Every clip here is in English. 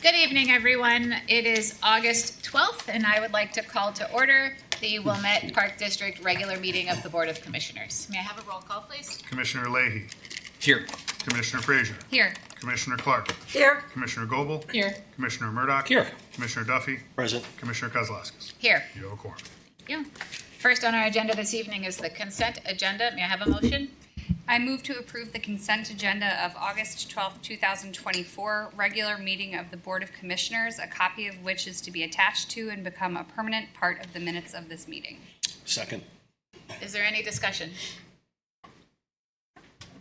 Good evening, everyone. It is August 12th, and I would like to call to order the Wilmette Park District regular meeting of the Board of Commissioners. May I have a roll call, please? Commissioner Leahy. Here. Commissioner Frazier. Here. Commissioner Clark. Here. Commissioner Goebel. Here. Commissioner Murdoch. Here. Commissioner Duffy. Present. Commissioner Kozlowskis. Here. You have a quorum. Thank you. First on our agenda this evening is the consent agenda. May I have a motion? I move to approve the consent agenda of August 12, 2024, regular meeting of the Board of Commissioners, a copy of which is to be attached to and become a permanent part of the minutes of this meeting. Second. Is there any discussion?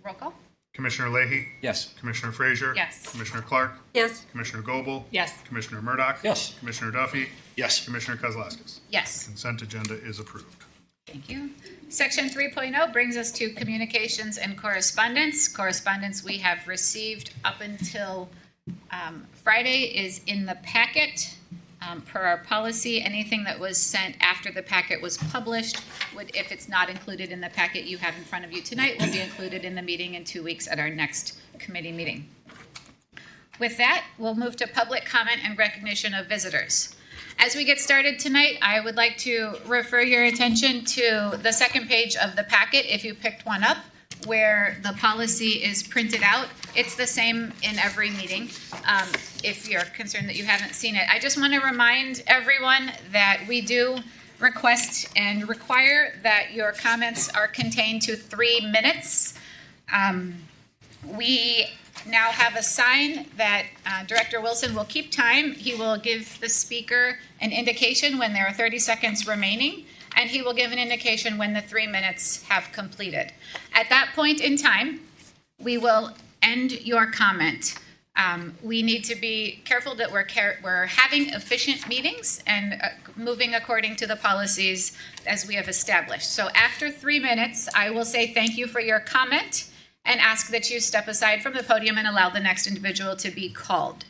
Roll call? Commissioner Leahy. Yes. Commissioner Frazier. Yes. Commissioner Clark. Yes. Commissioner Goebel. Yes. Commissioner Murdoch. Yes. Commissioner Duffy. Yes. Commissioner Kozlowskis. Yes. Consent agenda is approved. Thank you. Section 3.0 brings us to communications and correspondence. Correspondence we have received up until Friday is in the packet. Per our policy, anything that was sent after the packet was published would, if it's not included in the packet you have in front of you tonight, will be included in the meeting in 2 weeks at our next committee meeting. With that, we'll move to public comment and recognition of visitors. As we get started tonight, I would like to refer your attention to the second page of the packet, if you picked one up, where the policy is printed out. It's the same in every meeting, if you're concerned that you haven't seen it. I just want to remind everyone that we do request and require that your comments are contained to 3 minutes. We now have a sign that Director Wilson will keep time. He will give the speaker an indication when there are 30 seconds remaining, and he will give an indication when the 3 minutes have completed. At that point in time, we will end your comment. We need to be careful that we're having efficient meetings and moving according to the policies as we have established. So after 3 minutes, I will say thank you for your comment and ask that you step aside from the podium and allow the next individual to be called.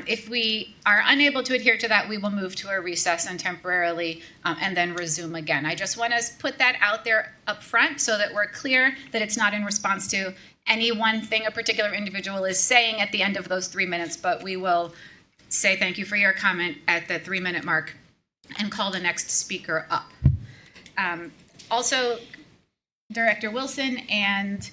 If we are unable to adhere to that, we will move to a recess and temporarily and then resume again. I just want to put that out there up front so that we're clear that it's not in response to any one thing a particular individual is saying at the end of those 3 minutes, but we will say thank you for your comment at the 3 minute mark and call the next speaker up. Also, Director Wilson and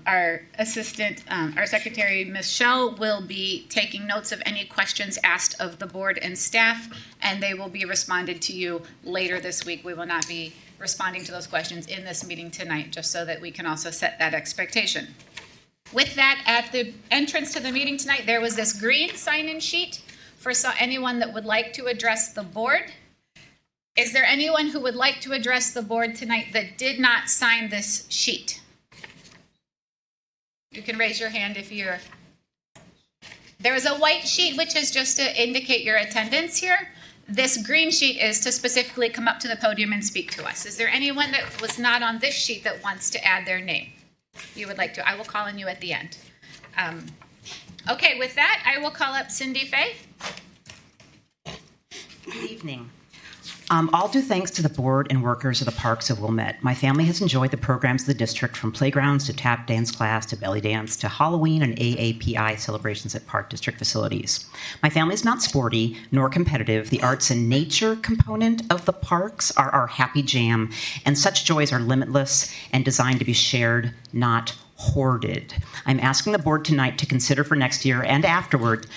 our assistant, our secretary, Ms. Schell, will be taking notes of any questions asked of the board and staff, and they will be responded to you later this week. We will not be responding to those questions in this meeting tonight, just so that we can also set that expectation. With that, at the entrance to the meeting tonight, there was this green sign-in sheet for anyone that would like to address the board. Is there anyone who would like to address the board tonight that did not sign this sheet? You can raise your hand if you're... There is a white sheet, which is just to indicate your attendance here. This green sheet is to specifically come up to the podium and speak to us. Is there anyone that was not on this sheet that wants to add their name? You would like to? I will call on you at the end. Okay, with that, I will call up Cindy Fay. Good evening. All due thanks to the board and workers of the Parks of Wilmette. My family has enjoyed the programs of the district, from playgrounds to tap dance class to belly dance to Halloween and AAPI celebrations at park district facilities. My family is not sporty nor competitive. The arts and nature component of the parks are our happy jam, and such joys are limitless and designed to be shared, not hoarded. I'm asking the board tonight to consider for next year and afterward,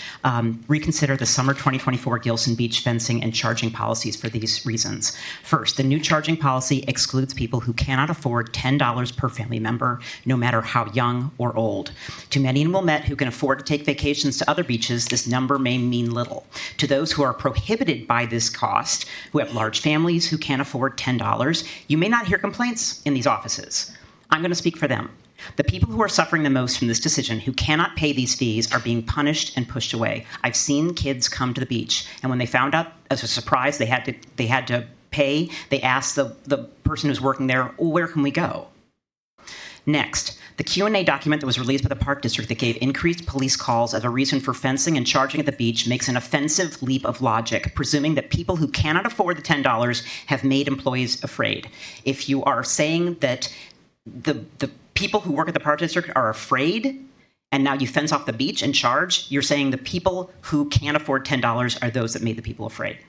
reconsider the summer 2024 Gilson Beach fencing and charging policies for these reasons. First, the new charging policy excludes people who cannot afford $10 per family member, no matter how young or old. To many in Wilmette who can afford to take vacations to other beaches, this number may mean little. To those who are prohibited by this cost, who have large families who can't afford $10, you may not hear complaints in these offices. I'm going to speak for them. The people who are suffering the most from this decision, who cannot pay these fees, are being punished and pushed away. I've seen kids come to the beach, and when they found out as a surprise they had to pay, they asked the person who's working there, where can we go? Next, the Q&A document that was released by the Park District that gave increased police calls as a reason for fencing and charging at the beach makes an offensive leap of logic, presuming that people who cannot afford the $10 have made employees afraid. If you are saying that the people who work at the Park District are afraid and now you fence off the beach and charge, you're saying the people who can't afford $10 are those that made the people afraid. Do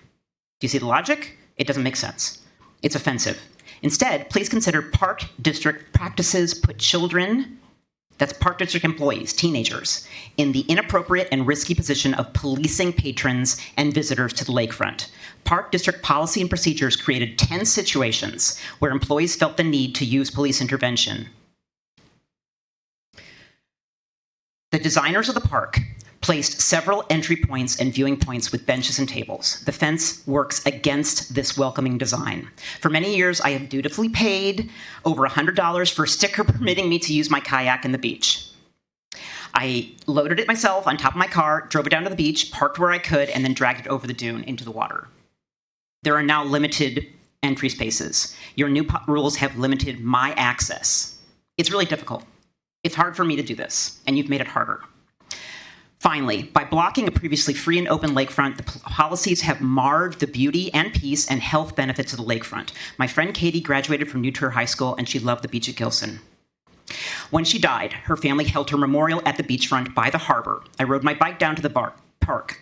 you see the logic? It doesn't make sense. It's offensive. Instead, please consider Park District practices put children, that's Park District employees, teenagers, in the inappropriate and risky position of policing patrons and visitors to the lakefront. Park District policy and procedures created 10 situations where employees felt the need to use police intervention. The designers of the park placed several entry points and viewing points with benches and tables. The fence works against this welcoming design. For many years, I have dutifully paid over $100 for a sticker permitting me to use my kayak in the beach. I loaded it myself on top of my car, drove it down to the beach, parked where I could, and then dragged it over the dune into the water. There are now limited entry spaces. Your new rules have limited my access. It's really difficult. It's hard for me to do this, and you've made it harder. Finally, by blocking a previously free and open lakefront, the policies have marred the beauty and peace and health benefits of the lakefront. My friend Katie graduated from New Trier High School, and she loved the beach at Gilson. When she died, her family held her memorial at the beachfront by the harbor. I rode my bike down to the park.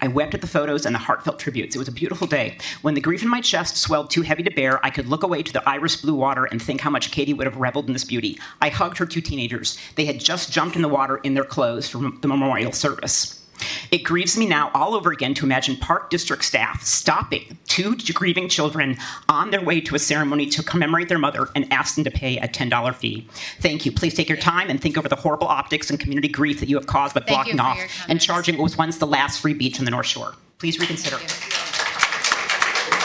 I wept at the photos and the heartfelt tributes. It was a beautiful day. When the grief in my chest swelled too heavy to bear, I could look away to the iris blue water and think how much Katie would have reveled in this beauty. I hugged her two teenagers. They had just jumped in the water in their clothes from the memorial service. It grieves me now all over again to imagine Park District staff stopping two grieving children on their way to a ceremony to commemorate their mother and ask them to pay a $10 fee. Thank you. Please take your time and think over the horrible optics and community grief that you have caused by blocking off and charging what was once the last free beach on the North Shore. Please reconsider.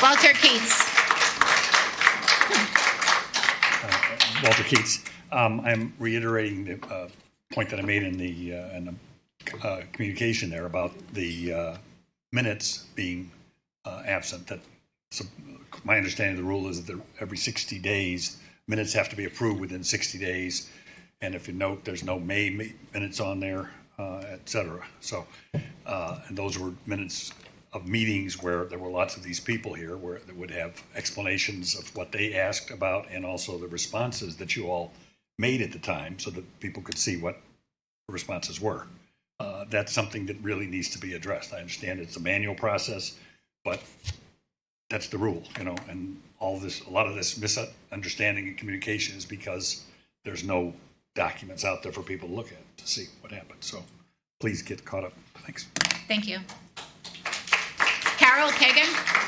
Walter Keats. Walter Keats. I'm reiterating the point that I made in the communication there about the minutes being absent. That my understanding of the rule is that every 60 days, minutes have to be approved within 60 days. And if you note, there's no May minutes on there, et cetera. So, and those were minutes of meetings where there were lots of these people here where they would have explanations of what they asked about and also the responses that you all made at the time so that people could see what the responses were. That's something that really needs to be addressed. I understand it's a manual process, but that's the rule, and a lot of this misunderstanding and communication is because there's no documents out there for people to look at to see what happened. So please get caught up. Thanks. Thank you. Carol Kagan.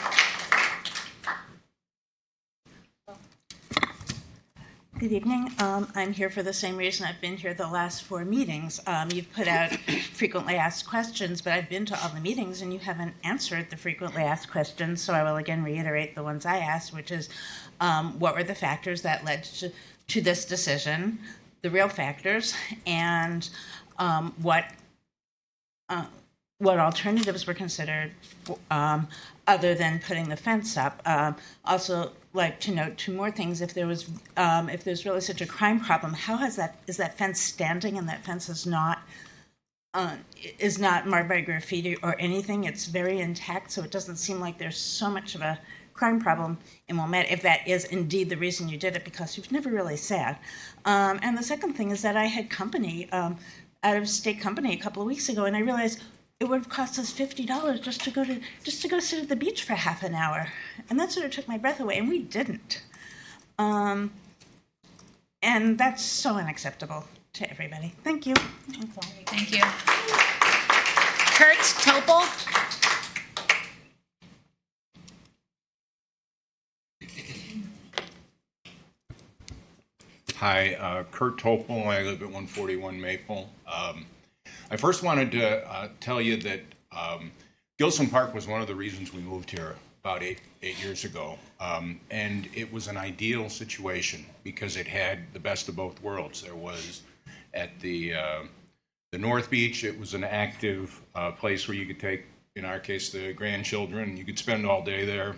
Good evening. I'm here for the same reason I've been here the last 4 meetings. You've put out frequently asked questions, but I've been to all the meetings and you haven't answered the frequently asked questions, so I will again reiterate the ones I asked, which is what were the factors that led to this decision, the real factors, and what alternatives were considered other than putting the fence up. Also, like to note 2 more things. If there's really such a crime problem, how is that fence standing? And that fence is not marred by graffiti or anything. It's very intact, so it doesn't seem like there's so much of a crime problem in Wilmette, if that is indeed the reason you did it, because you've never really said. And the second thing is that I had company, out-of-state company, a couple of weeks ago, and I realized it would have cost us $50 just to go sit at the beach for half an hour, and that sort of took my breath away. And we didn't, and that's so unacceptable to everybody. Thank you. Thank you. Kurt Topol. Hi, Kurt Topol. I live at 141 Maple. I first wanted to tell you that Gilson Park was one of the reasons we moved here about eight years ago. And it was an ideal situation because it had the best of both worlds. There was at the North Beach, it was an active place where you could take, in our case, the grandchildren. You could spend all day there,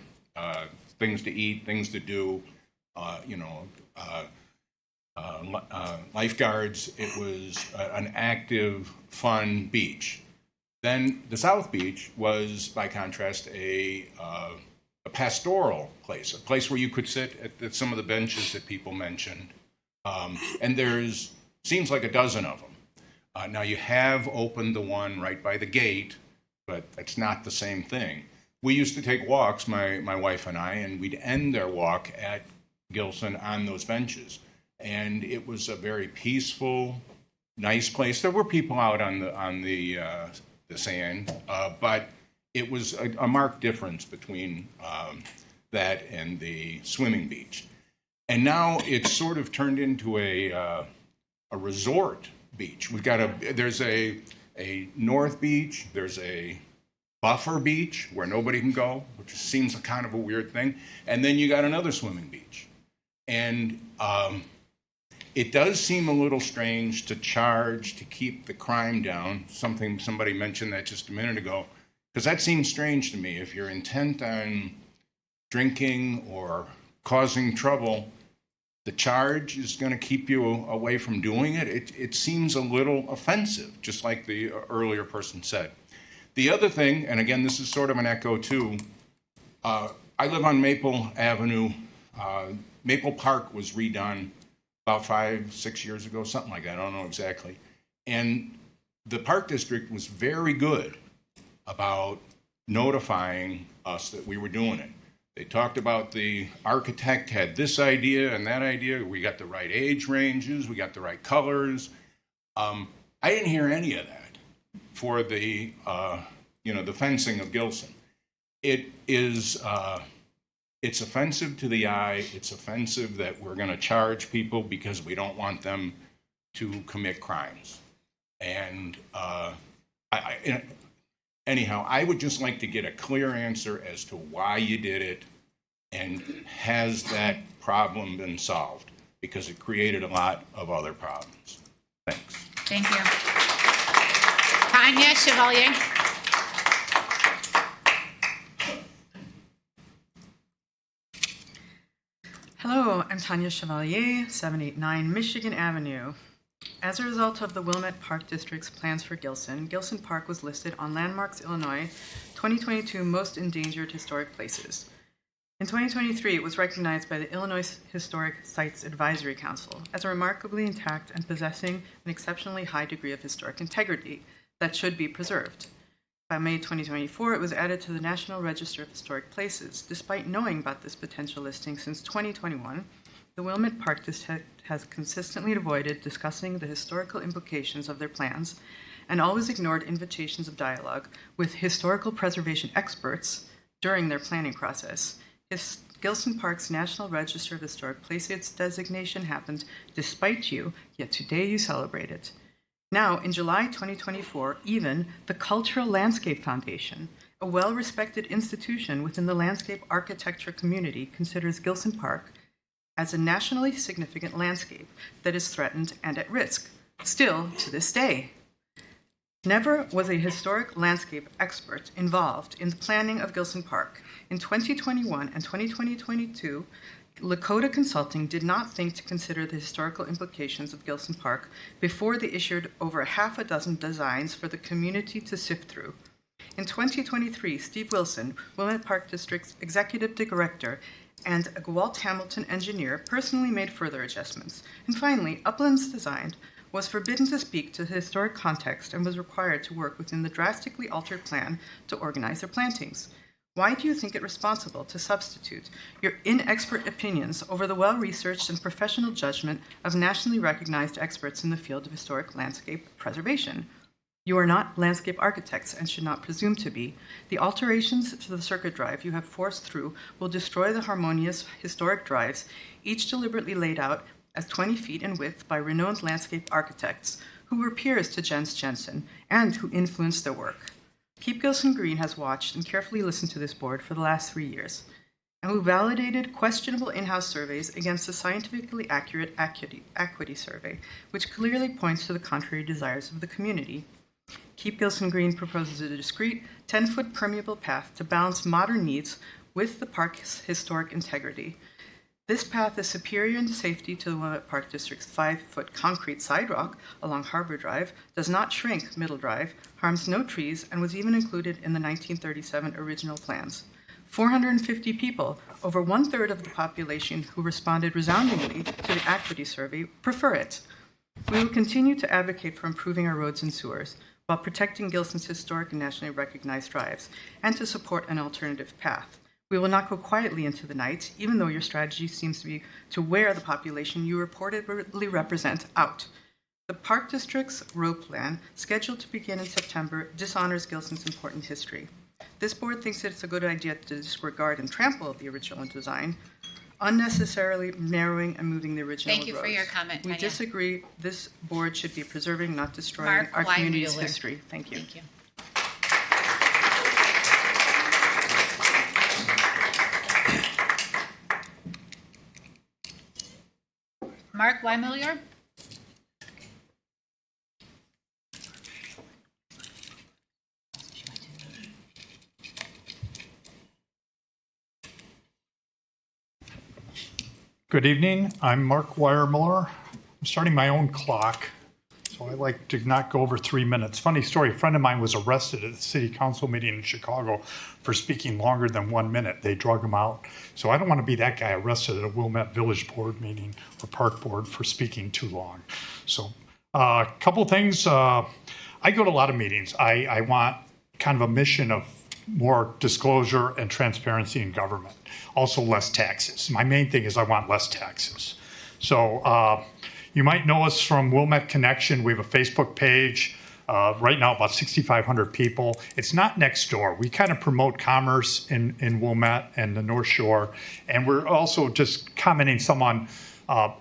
things to eat, things to do, lifeguards. It was an active, fun beach. Then the South Beach was, by contrast, a pastoral place, a place where you could sit at some of the benches that people mentioned. And seems like a dozen of them. Now, you have opened the one right by the gate, but that's not the same thing. We used to take walks, my wife and I, and we'd end our walk at Gilson on those benches. And it was a very peaceful, nice place. There were people out on the sand, but it was a marked difference between that and the swimming beach. And now it's sort of turned into a resort beach. There's a north beach, there's a buffer beach where nobody can go, which seems kind of a weird thing. And then you got another swimming beach. And it does seem a little strange to charge to keep the crime down. Somebody mentioned that just a minute ago, because that seems strange to me. If you're intent on drinking or causing trouble, the charge is going to keep you away from doing it. It seems a little offensive, just like the earlier person said. The other thing, and again, this is sort of an echo too, I live on Maple Avenue. Maple Park was redone about 5-6 years ago, something like that, I don't know exactly. And the Park District was very good about notifying us that we were doing it. They talked about the architect had this idea and that idea. We got the right age ranges. We got the right colors. I didn't hear any of that for the fencing of Gilson. It is, it's offensive to the eye. It's offensive that we're going to charge people because we don't want them to commit crimes. And anyhow, I would just like to get a clear answer as to why you did it, and has that problem been solved? Because it created a lot of other problems. Thanks. Thank you. Tanya Chevalier. Hello, I'm Tanya Chevalier, 789 Michigan Avenue. As a result of the Wilmette Park District's plans for Gilson, Gilson Park was listed on Landmarks Illinois 2022 Most Endangered Historic Places. In 2023, it was recognized by the Illinois Historic Sites Advisory Council as remarkably intact and possessing an exceptionally high degree of historic integrity that should be preserved. By May 2024, it was added to the National Register of Historic Places. Despite knowing about this potential listing since 2021, the Wilmette Park District has consistently avoided discussing the historical implications of their plans and always ignored invitations of dialogue with historical preservation experts during their planning process. Gilson Park's National Register of Historic Places designation happened despite you, yet today you celebrate it. Now, in July 2024, even the Cultural Landscape Foundation, a well-respected institution within the landscape architecture community, considers Gilson Park as a nationally significant landscape that is threatened and at risk, still to this day. Never was a historic landscape expert involved in the planning of Gilson Park. In 2021 and 2022, Lakota Consulting did not think to consider the historical implications of Gilson Park before they issued over a half a dozen designs for the community to sift through. In 2023, Steve Wilson, Wilmette Park District's executive director, and a Walt Hamilton engineer personally made further adjustments. And finally, Upland's design was forbidden to speak to the historic context and was required to work within the drastically altered plan to organize their plantings. Why do you think it responsible to substitute your inexpert opinions over the well-researched and professional judgment of nationally recognized experts in the field of historic landscape preservation? You are not landscape architects and should not presume to be. The alterations to the circuit drive you have forced through will destroy the harmonious historic drives, each deliberately laid out as 20 feet in width by renowned landscape architects who were peers to Jens Jensen and who influenced their work. Keep Gilson Green has watched and carefully listened to this board for the last 3 years, and who validated questionable in-house surveys against the scientifically accurate equity survey, which clearly points to the contrary desires of the community. Keep Gilson Green proposes a discrete 10-foot permeable path to balance modern needs with the park's historic integrity. This path is superior in safety to the Wilmette Park District's 5-foot concrete sidewalk along Harbor Drive, does not shrink Middle Drive, harms no trees, and was even included in the 1937 original plans. 450 people, over one-third of the population who responded resoundingly to the equity survey, prefer it. We will continue to advocate for improving our roads and sewers while protecting Gilson's historic and nationally recognized drives, and to support an alternative path. We will not go quietly into the night, even though your strategy seems to be to wear the population you reportedly represent out. The Park District's road plan, scheduled to begin in September, dishonors Gilson's important history. This board thinks that it's a good idea to disregard and trample the original design, unnecessarily narrowing and moving the original Thank you for roads. your comment, We Tanya. disagree. This board should be preserving, not destroying, Mark our community's Weinmueller. history. Thank you. Thank you. Mark Weinmueller? Good evening. I'm Mark Weiermuller. I'm starting my own clock, so I like to not go over 3 minutes. Funny story, a friend of mine was arrested at the city council meeting in Chicago for speaking longer than 1 minute. They drug him out. So I don't want to be that guy arrested at a Wilmette Village Board meeting or Park Board for speaking too long. So a couple things. I go to a lot of meetings. I want kind of a mission of more disclosure and transparency in government. Also less taxes. My main thing is I want less taxes. So you might know us from Wilmette Connection. We have a Facebook page. Right now about 6,500 people. It's not next door. We kind of promote commerce in Wilmette and the North Shore. And we're also just commenting some on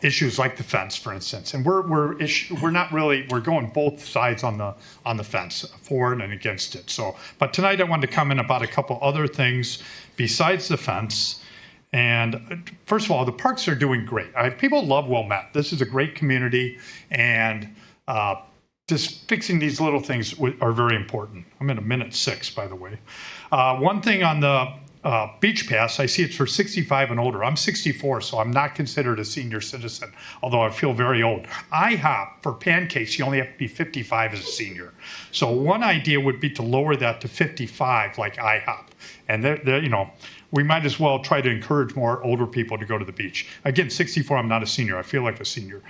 issues like the fence, for instance. And we're not really, we're going both sides on the fence, for and against it. So, but tonight I wanted to comment about a couple other things besides the fence. And first of all, the parks are doing great. People love Wilmette. This is a great community, and just fixing these little things are very important. I'm in a minute 6, by the way. One thing on the beach pass, I see it's for 65 and older. I'm 64, so I'm not considered a senior citizen, although I feel very old. IHOP, for pancakes, you only have to be 55 as a senior. So one idea would be to lower that to 55, like IHOP. And you know, we might as well try to encourage more older people to go to the beach. Again, 64, I'm not a senior. I feel like a senior.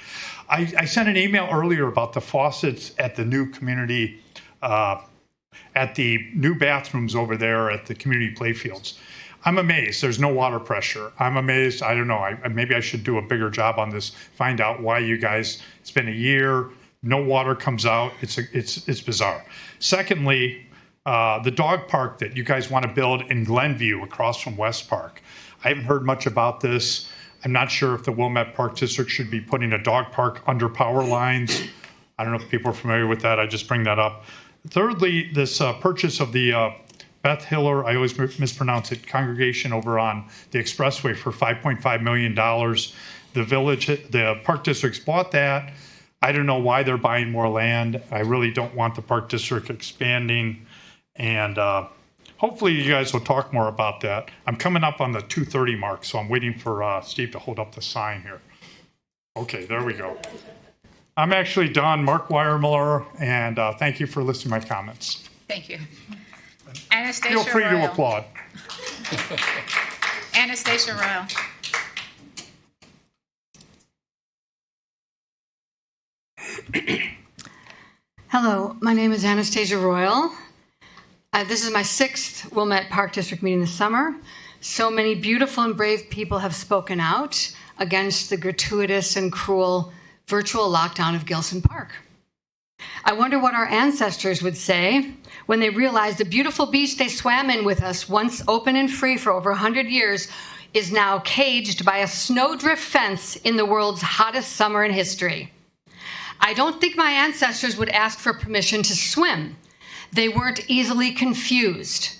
I sent an email earlier about the faucets at the new community, at the new bathrooms over there at the community playfields. I'm amazed there's no water pressure. I'm amazed, I don't know, maybe I should do a bigger job on this, find out why you guys, it's been a year, no water comes out, it's bizarre. Secondly, the dog park that you guys want to build in Glenview across from West Park. I haven't heard much about this. I'm not sure if the Wilmette Park District should be putting a dog park under power lines. I don't know if people are familiar with that. I just bring that up. Thirdly, this purchase of the Beth Hiller, I always mispronounce it, congregation over on the expressway for $5.5 million. The Park District's bought that. I don't know why they're buying more land. I really don't want the Park District expanding. And hopefully you guys will talk more about that. I'm coming up on the 2:30 mark, so I'm waiting for Steve to hold up the sign here. Okay, there we go. I'm actually done. Mark Weiermuller, and thank you for listening to my comments. Thank you. Anastasia Feel free Royal. to applaud. Anastasia Royal. Hello, my name is Anastasia Royal. This is my 6th Wilmette Park District meeting this summer. So many beautiful and brave people have spoken out against the gratuitous and cruel virtual lockdown of Gilson Park. I wonder what our ancestors would say when they realized the beautiful beach they swam in with us, once open and free for over 100 years, is now caged by a snowdrift fence in the world's hottest summer in history. I don't think my ancestors would ask for permission to swim. They weren't easily confused.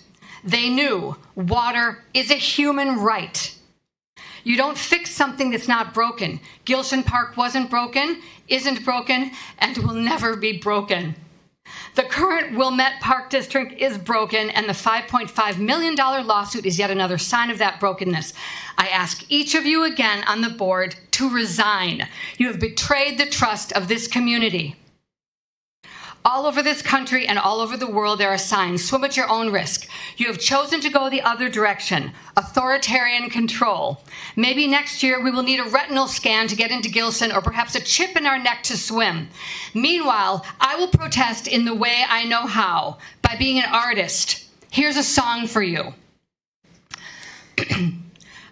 They knew water is a human right. You don't fix something that's not broken. Gilson Park wasn't broken, isn't broken, and will never be broken. The current Wilmette Park District is broken, and the $5.5 million lawsuit is yet another sign of that brokenness. I ask each of you again on the board to resign. You have betrayed the trust of this community. All over this country and all over the world, there are signs. Swim at your own risk. You have chosen to go the other direction, authoritarian control. Maybe next year we will need a retinal scan to get into Gilson, or perhaps a chip in our neck to swim. Meanwhile, I will protest in the way I know how, by being an artist. Here's a song for you.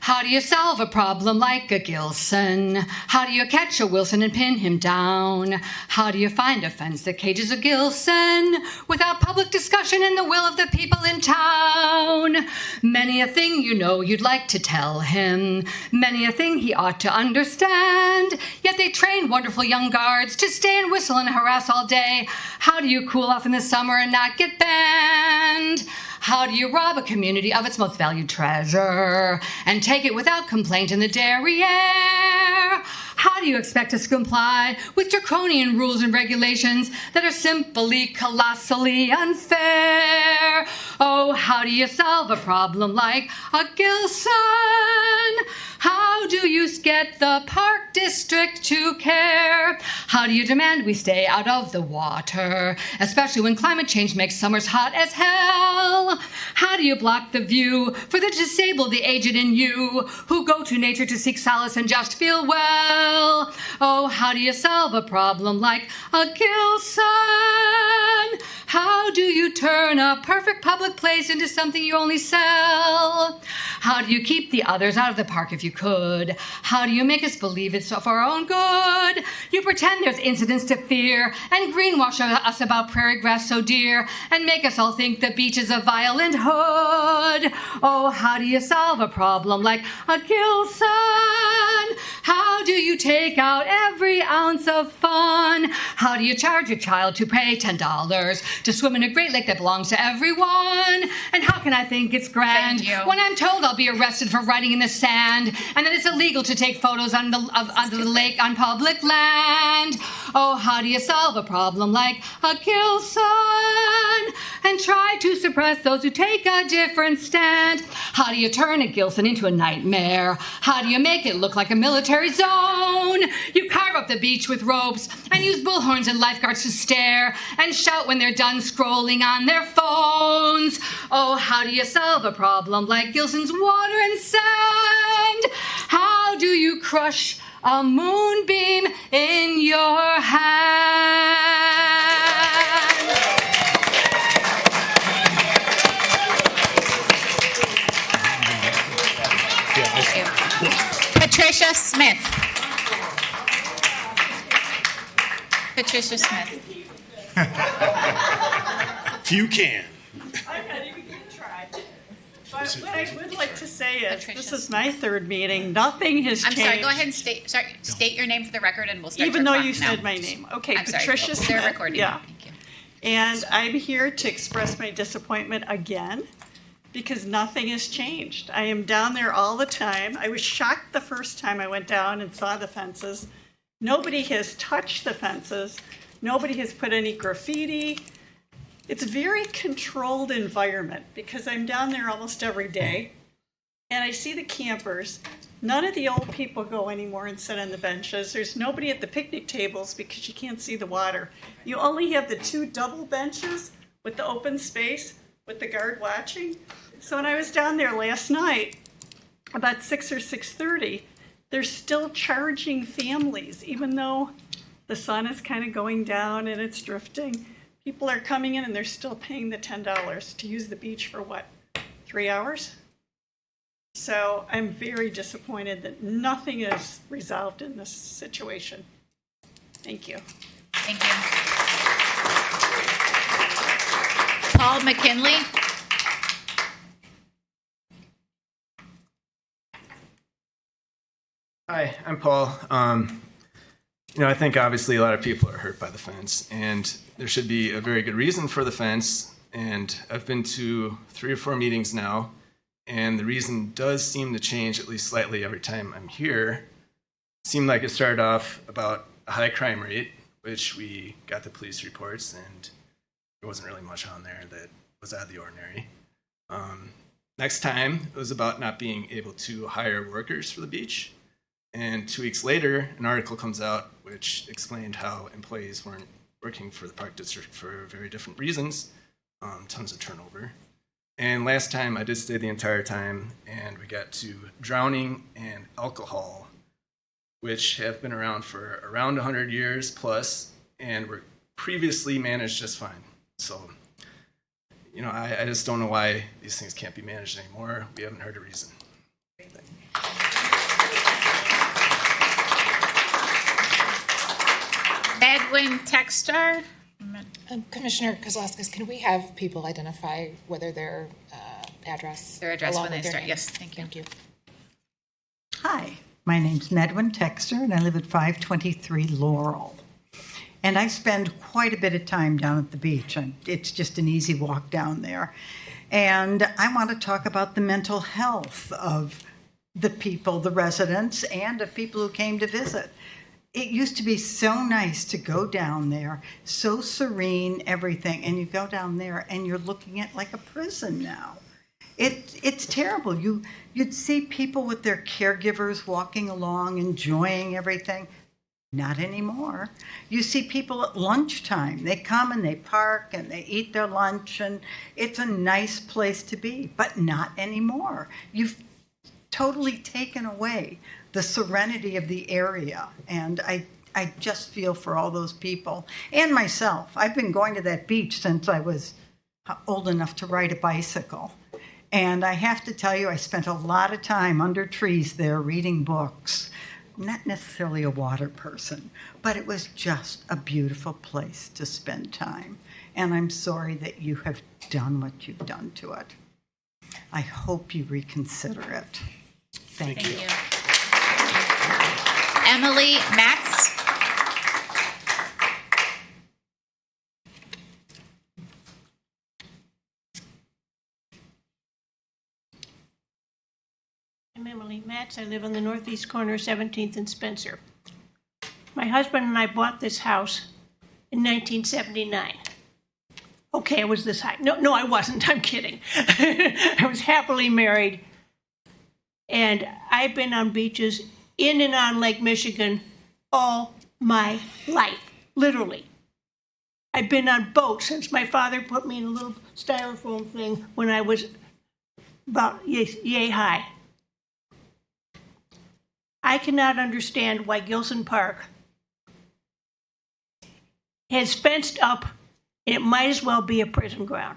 How do you solve a problem like a Gilson? How do you catch a Wilson and pin him down? How do you find a fence that cages a Gilson without public discussion and the will of the people in town? Many a thing you know you'd like to tell him, many a thing he ought to understand, yet they train wonderful young guards to stay and whistle and harass all day. How do you cool off in the summer and not get banned? How do you rob a community of its most valued treasure and take it without complaint in the derriere? How do you expect us to comply with draconian rules and regulations that are simply colossally unfair? Oh, how do you solve a problem like a Gilson? How do you get the park district to care? How do you demand we stay out of the water, especially when climate change makes summers hot as hell? How do you block the view for the disabled, the aged, and you who go to nature to seek solace and just feel well? Oh, how do you solve a problem like a Gilson? How do you turn a perfect public place into something you only sell? How do you keep the others out of the park if you could? How do you make us believe it's for our own good? You pretend there's incidents to fear and greenwash us about prairie grass so dear and make us all think the beach is a violent hood. Oh, how do you solve a problem like a Gilson? How do you take out every ounce of fun? How do you charge a child to pay $10 to swim in a great lake that belongs to everyone? And how can I think it's grand when I'm told I'll be arrested for writing in the sand and that it's illegal to take photos on the lake on public land? Oh, how do you solve a problem like a Gilson and try to suppress those who take a different stand? How do you turn a Gilson into a nightmare? How do you make it look like a military zone? You carve up the beach with ropes and use bullhorns and lifeguards to stare and shout when they're done scrolling on their phones. Oh, how do you solve a problem like Gilson's water and sand? How do you crush a moonbeam in your hand? Patricia Smith. Patricia Smith. If you can. You can try. But what I would like to say is, this is my third meeting. Nothing has I'm changed. sorry, go ahead and state your name for the record and we'll start Even your though clock you now. said my name. Okay, I'm sorry. Patricia Smith. They're recording. Yeah. Thank you. And I'm here to express my disappointment again because nothing has changed. I am down there all the time. I was shocked the first time I went down and saw the fences. Nobody has touched the fences. Nobody has put any graffiti. It's a very controlled environment because I'm down there almost every day and I see the campers. None of the old people go anymore and sit on the benches. There's nobody at the picnic tables because you can't see the water. You only have the two double benches with the open space with the guard watching. So when I was down there last night, about 6 or 6:30, they're still charging families, even though the sun is kind of going down and it's drifting. People are coming in and they're still paying the $10 to use the beach for what, 3 hours? So I'm very disappointed that nothing is resolved in this situation. Thank you. Thank you. Paul McKinley. Hi, I'm Paul. I think obviously a lot of people are hurt by the fence, and there should be a very good reason for the fence. And I've been to 3 or 4 meetings now, and the reason does seem to change at least slightly every time I'm here. It seemed like it started off about a high crime rate, which we got the police reports, and there wasn't really much on there that was out of the ordinary. Next time, it was about not being able to hire workers for the beach. And 2 weeks later, an article comes out which explained how employees weren't working for the Park District for very different reasons, tons of turnover. And last time I did stay the entire time, and we got to drowning and alcohol, which have been around for around 100 years plus, and were previously managed just fine. So, you know, I just don't know why these things can't be managed anymore. We haven't heard a reason. Edwin Textar. Commissioner Kozlowskis, can we have people identify whether their address? Their address along when they with their start. name? Yes, thank you. Thank you. Hi, my name's Medwin Texter, and I live at 523 Laurel. And I spend quite a bit of time down at the beach. It's just an easy walk down there. And I want to talk about the mental health of the people, the residents, and of people who came to visit. It used to be so nice to go down there, so serene, everything, and you go down there and you're looking at like a prison now. It's terrible. You'd see people with their caregivers walking along, enjoying everything. Not anymore. You see people at lunchtime. They come and they park and they eat their lunch, and it's a nice place to be, but not anymore. You've totally taken away the serenity of the area, and I just feel for all those people and myself. I've been going to that beach since I was old enough to ride a bicycle, and I have to tell you, I spent a lot of time under trees there reading books. Not necessarily a water person, but it was just a beautiful place to spend time, and I'm sorry that you have done what you've done to it. I hope you reconsider it. Thank you. Emily Matz. I'm Emily Matz. I live on the northeast corner of 17th and Spencer. My husband and I bought this house in 1979. Okay, I was this high. No, I wasn't. I'm kidding. I was happily married, and I've been on beaches in and on Lake Michigan all my life, literally. I've been on boats since my father put me in a little styrofoam thing when I was about yay high. I cannot understand why Gilson Park has fenced up, and it might as well be a prison ground.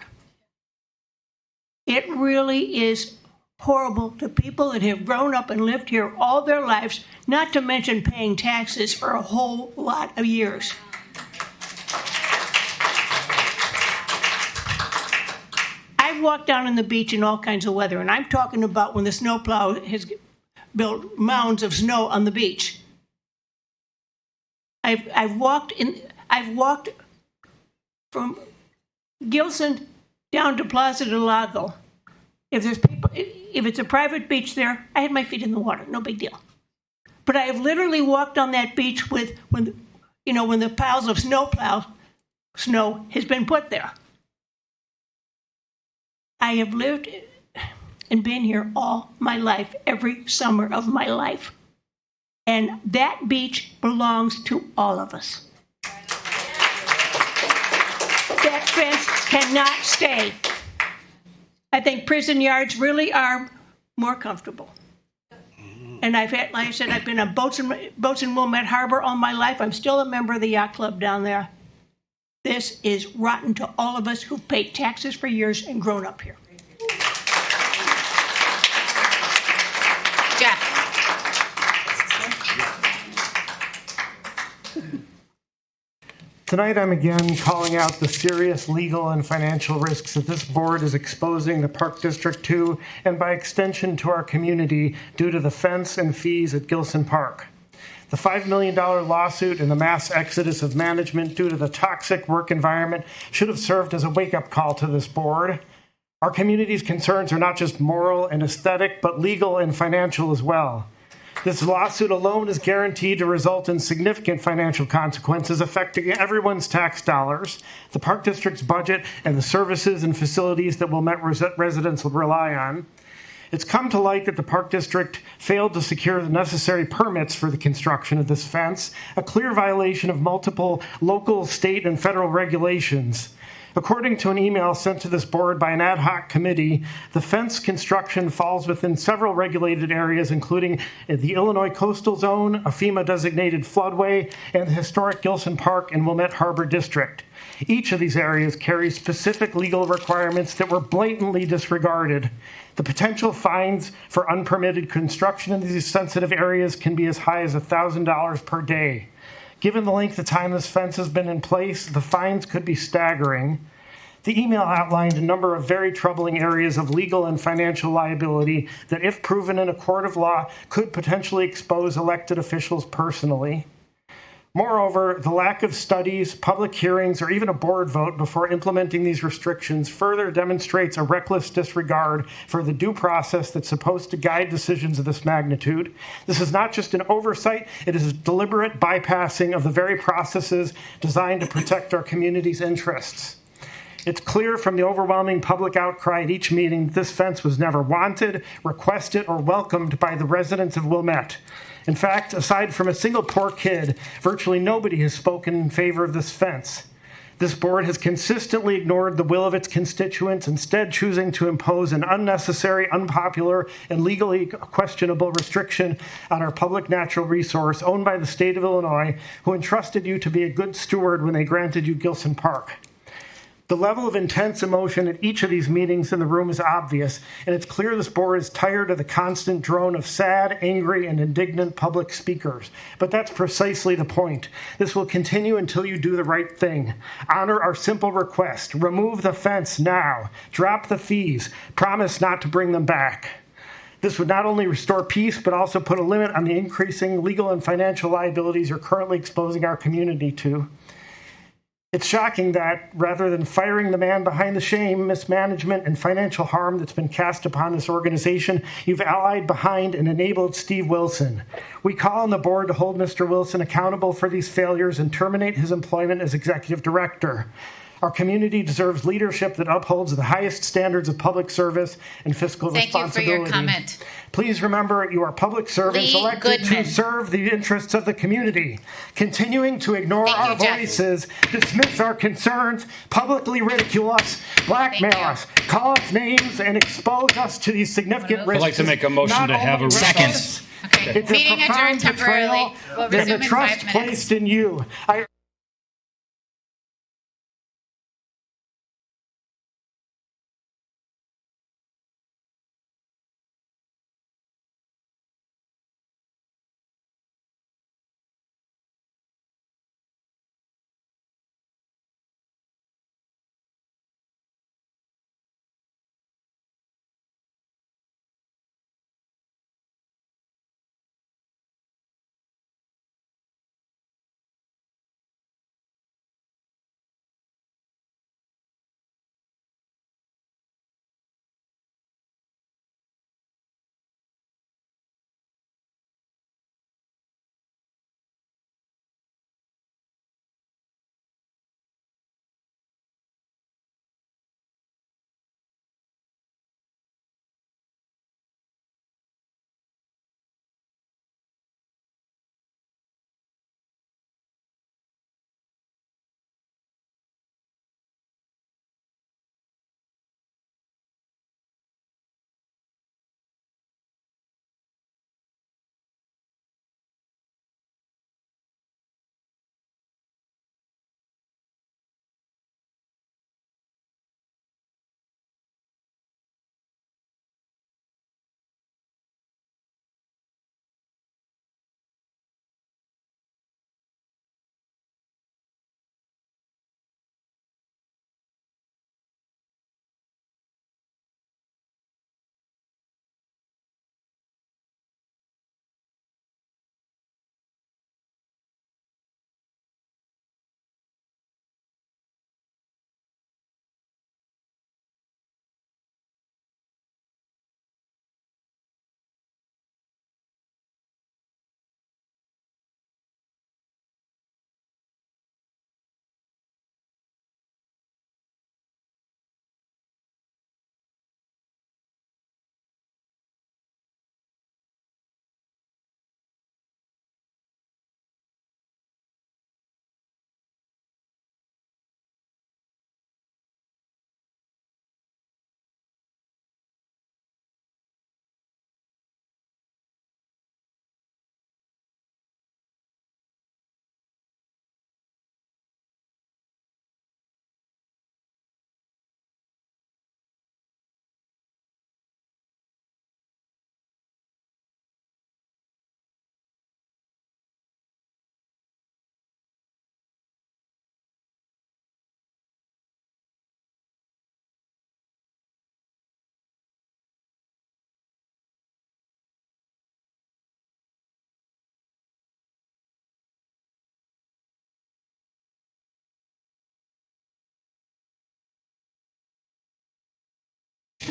It really is horrible to people that have grown up and lived here all their lives, not to mention paying taxes for a whole lot of years. I've walked down on the beach in all kinds of weather, and I'm talking about when the snowplow has built mounds of snow on the beach. I've walked from Gilson down to Plaza del Lago. If it's a private beach there, I had my feet in the water, no big deal. But I have literally walked on that beach when the piles of snow has been put there. I have lived and been here all my life, every summer of my life. And that beach belongs to all of us. That fence cannot stay. I think prison yards really are more comfortable. And like I said, I've been on boats in Wilmette Harbor all my life. I'm still a member of the yacht club down there. This is rotten to all of us who've paid taxes for years and grown up here. Jeff. Tonight, I'm again calling out the serious legal and financial risks that this board is exposing the Park District to, and by extension to our community, due to the fence and fees at Gilson Park. The $5 million lawsuit and the mass exodus of management due to the toxic work environment should have served as a wake-up call to this board. Our community's concerns are not just moral and aesthetic, but legal and financial as well. This lawsuit alone is guaranteed to result in significant financial consequences affecting everyone's tax dollars, the Park District's budget, and the services and facilities that Wilmette residents will rely on. It's come to light that the Park District failed to secure the necessary permits for the construction of this fence, a clear violation of multiple local, state, and federal regulations. According to an email sent to this board by an ad hoc committee, the fence construction falls within several regulated areas, including the Illinois Coastal Zone, a FEMA-designated floodway, and the historic Gilson Park and Wilmette Harbor District. Each of these areas carries specific legal requirements that were blatantly disregarded. The potential fines for unpermitted construction in these sensitive areas can be as high as $1,000 per day. Given the length of time this fence has been in place, the fines could be staggering. The email outlined a number of very troubling areas of legal and financial liability that, if proven in a court of law, could potentially expose elected officials personally. Moreover, the lack of studies, public hearings, or even a board vote before implementing these restrictions further demonstrates a reckless disregard for the due process that's supposed to guide decisions of this magnitude. This is not just an oversight, it is a deliberate bypassing of the very processes designed to protect our community's interests. It's clear from the overwhelming public outcry at each meeting that this fence was never wanted, requested, or welcomed by the residents of Wilmette. In fact, aside from a single poor kid, virtually nobody has spoken in favor of this fence. This board has consistently ignored the will of its constituents, instead choosing to impose an unnecessary, unpopular, and legally questionable restriction on our public natural resource owned by the state of Illinois, who entrusted you to be a good steward when they granted you Gilson Park. The level of intense emotion at each of these meetings in the room is obvious, and it's clear this board is tired of the constant drone of sad, angry, and indignant public speakers. But that's precisely the point. This will continue until you do the right thing. Honor our simple request. Remove the fence now. Drop the fees. Promise not to bring them back. This would not only restore peace, but also put a limit on the increasing legal and financial liabilities you're currently exposing our community to. It's shocking that, rather than firing the man behind the shame, mismanagement, and financial harm that's been cast upon this organization, you've allied behind and enabled Steve Wilson. We call on the board to hold Mr. Wilson accountable for these failures and terminate his employment as executive director. Our community deserves leadership that upholds the highest standards of public service and fiscal responsibility. Thank you for your comment. Please remember, you are public servants Lee elected Goodman. to serve the interests of the community. Continuing to ignore Thank our you, Jeff. voices, dismiss our concerns, publicly ridicule us, blackmail us, call us names, and expose us to these significant risks. I'd like to make a motion Not to have only a second. Okay. It's a Meeting adjourned profound temporarily. betrayal We'll and the resume in 5 trust minutes. placed in you.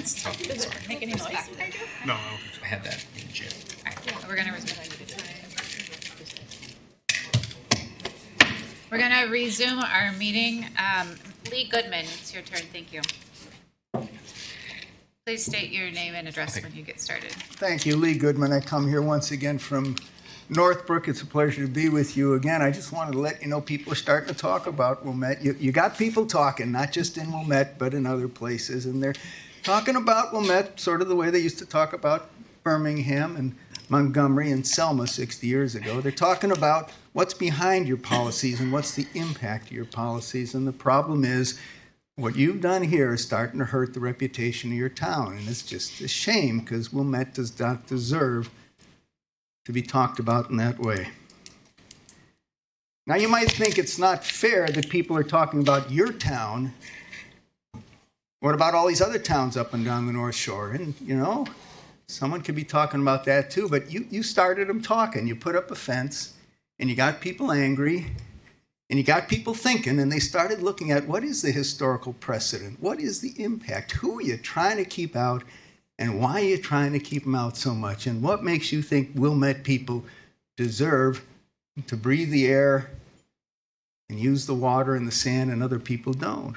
Does it make any noise? No, I had that in the gym. We're gonna resume our meeting. Lee Goodman, it's your turn. Thank you. Please state your name and address when you get started. Thank you, Lee Goodman. I come here once again from Northbrook. It's a pleasure to be with you again. I just wanted to let you know people are starting to talk about Wilmette. You got people talking, not just in Wilmette, but in other places. And they're talking about Wilmette sort of the way they used to talk about Birmingham and Montgomery and Selma 60 years ago. They're talking about what's behind your policies and what's the impact of your policies. And the problem is, what you've done here is starting to hurt the reputation of your town. And it's just a shame because Wilmette does not deserve to be talked about in that way. Now, you might think it's not fair that people are talking about your town. What about all these other towns up and down the North Shore? And, you know, someone could be talking about that too, but you started them talking. You put up a fence, and you got people angry, and you got people thinking, and they started looking at what is the historical precedent? What is the impact? Who are you trying to keep out, and why are you trying to keep them out so much? And what makes you think Wilmette people deserve to breathe the air and use the water and the sand and other people don't?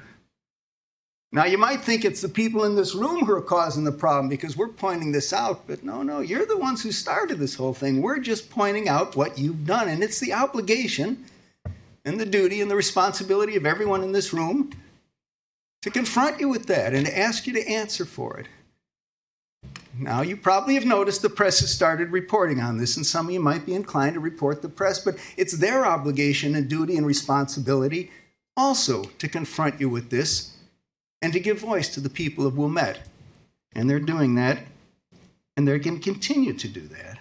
Now, you might think it's the people in this room who are causing the problem because we're pointing this out, but no, you're the ones who started this whole thing. We're just pointing out what you've done, and it's the obligation and the duty and the responsibility of everyone in this room to confront you with that and to ask you to answer for it. Now, you probably have noticed the press has started reporting on this, and some of you might be inclined to report the press, but it's their obligation and duty and responsibility also to confront you with this and to give voice to the people of Wilmette. And they're doing that, and they're going to continue to do that.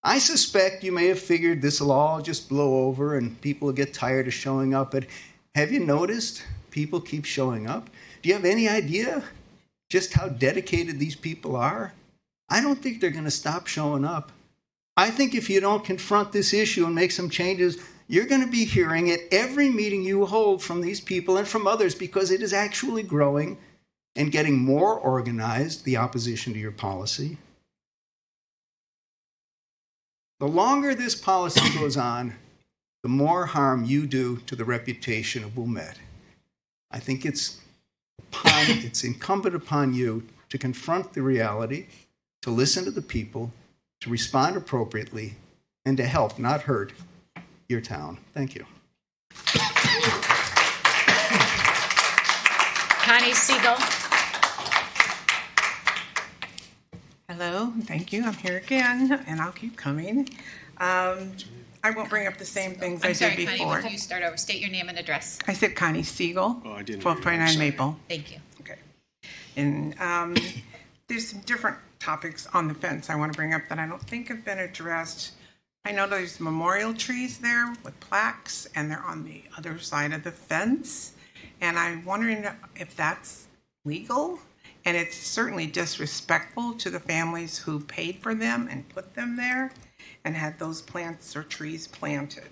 I suspect you may have figured this will all just blow over and people will get tired of showing up, but have you noticed people keep showing up? Do you have any idea just how dedicated these people are? I don't think they're going to stop showing up. I think if you don't confront this issue and make some changes, you're going to be hearing at every meeting you hold from these people and from others because it is actually growing and getting more organized, the opposition to your policy. The longer this policy goes on, the more harm you do to the reputation of Wilmette. I think it's incumbent upon you to confront the reality, to listen to the people, to respond appropriately, and to help, not hurt, your town. Thank you. Connie Siegel. Hello, thank you. I'm here again, and I'll keep coming. I won't bring up the same things I did before. Connie, would you start over? State your name and address. I said Connie Siegel, 1229 Maple. Thank you. Okay. And there's some different topics on the fence I want to bring up that I don't think have been addressed. I know there's memorial trees there with plaques, and they're on the other side of the fence. And I'm wondering if that's legal. And it's certainly disrespectful to the families who paid for them and put them there and had those plants or trees planted.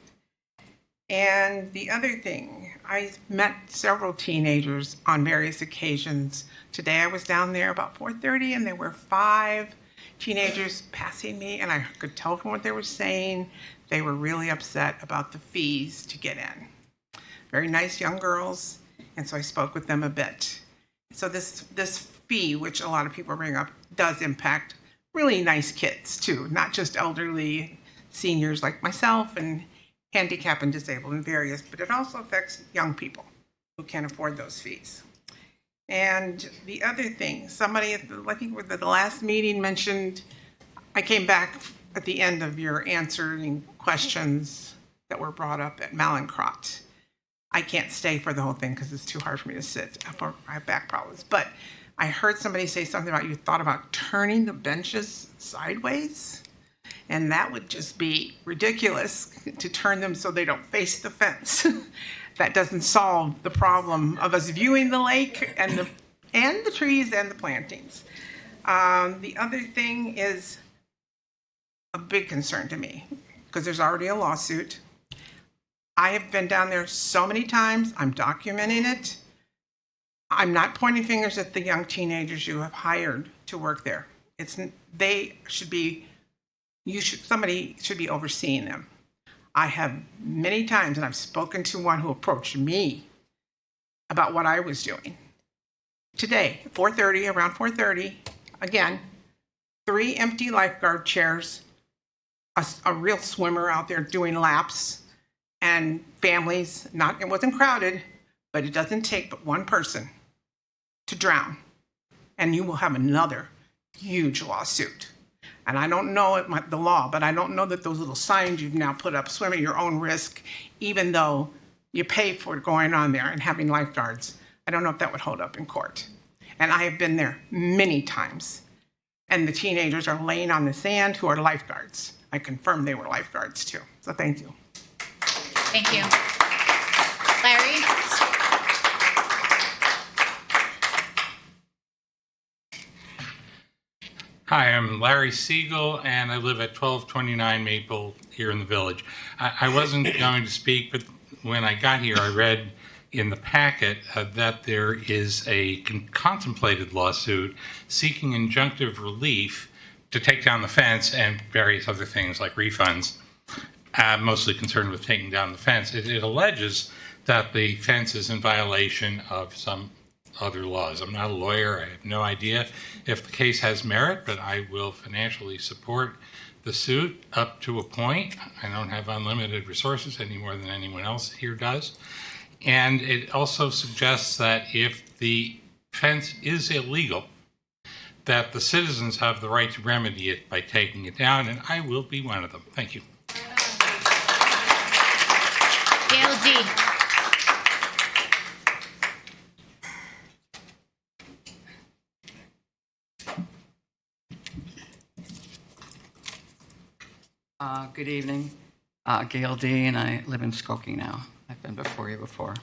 And the other thing, I met several teenagers on various occasions. Today I was down there about 4:30 and there were 5 teenagers passing me, and I could tell from what they were saying, they were really upset about the fees to get in. Very nice young girls, and so I spoke with them a bit. So this fee, which a lot of people bring up, does impact really nice kids too, not just elderly seniors like myself and handicapped and disabled and various, but it also affects young people who can't afford those fees. And the other thing, somebody, I think with the last meeting mentioned, I came back at the end of your answering questions that were brought up at Malincrot. I can't stay for the whole thing because it's too hard for me to sit. I have back problems. But I heard somebody say something about you thought about turning the benches sideways. And that would just be ridiculous to turn them so they don't face the fence. That doesn't solve the problem of us viewing the lake and the trees and the plantings. The other thing is a big concern to me because there's already a lawsuit. I have been down there so many times. I'm documenting it. I'm not pointing fingers at the young teenagers you have hired to work there. Somebody should be overseeing them. I have many times, and I've spoken to one who approached me about what I was doing. Today, around 4:30, again, 3 empty lifeguard chairs, a real swimmer out there doing laps, and families, it wasn't crowded, but it doesn't take but one person to drown, and you will have another huge lawsuit. And I don't know the law, but I don't know that those little signs you've now put up, swim at your own risk, even though you pay for going on there and having lifeguards, I don't know if that would hold up in court. And I have been there many times. And the teenagers are laying on the sand who are lifeguards. I confirmed they were lifeguards too. So thank you. Thank you. Larry? Hi, I'm Larry Siegel, and I live at 1229 Maple here in the village. I wasn't going to speak, but when I got here, I read in the packet that there is a contemplated lawsuit seeking injunctive relief to take down the fence and various other things like refunds. I'm mostly concerned with taking down the fence. It alleges that the fence is in violation of some other laws. I'm not a lawyer. I have no idea if the case has merit, but I will financially support the suit up to a point. I don't have unlimited resources any more than anyone else here does. And it also suggests that if the fence is illegal, that the citizens have the right to remedy it by taking it down, and I will be one of them. Thank you. Gail G. Good evening. Gail D., and I live in Skokie now. I've been before you before.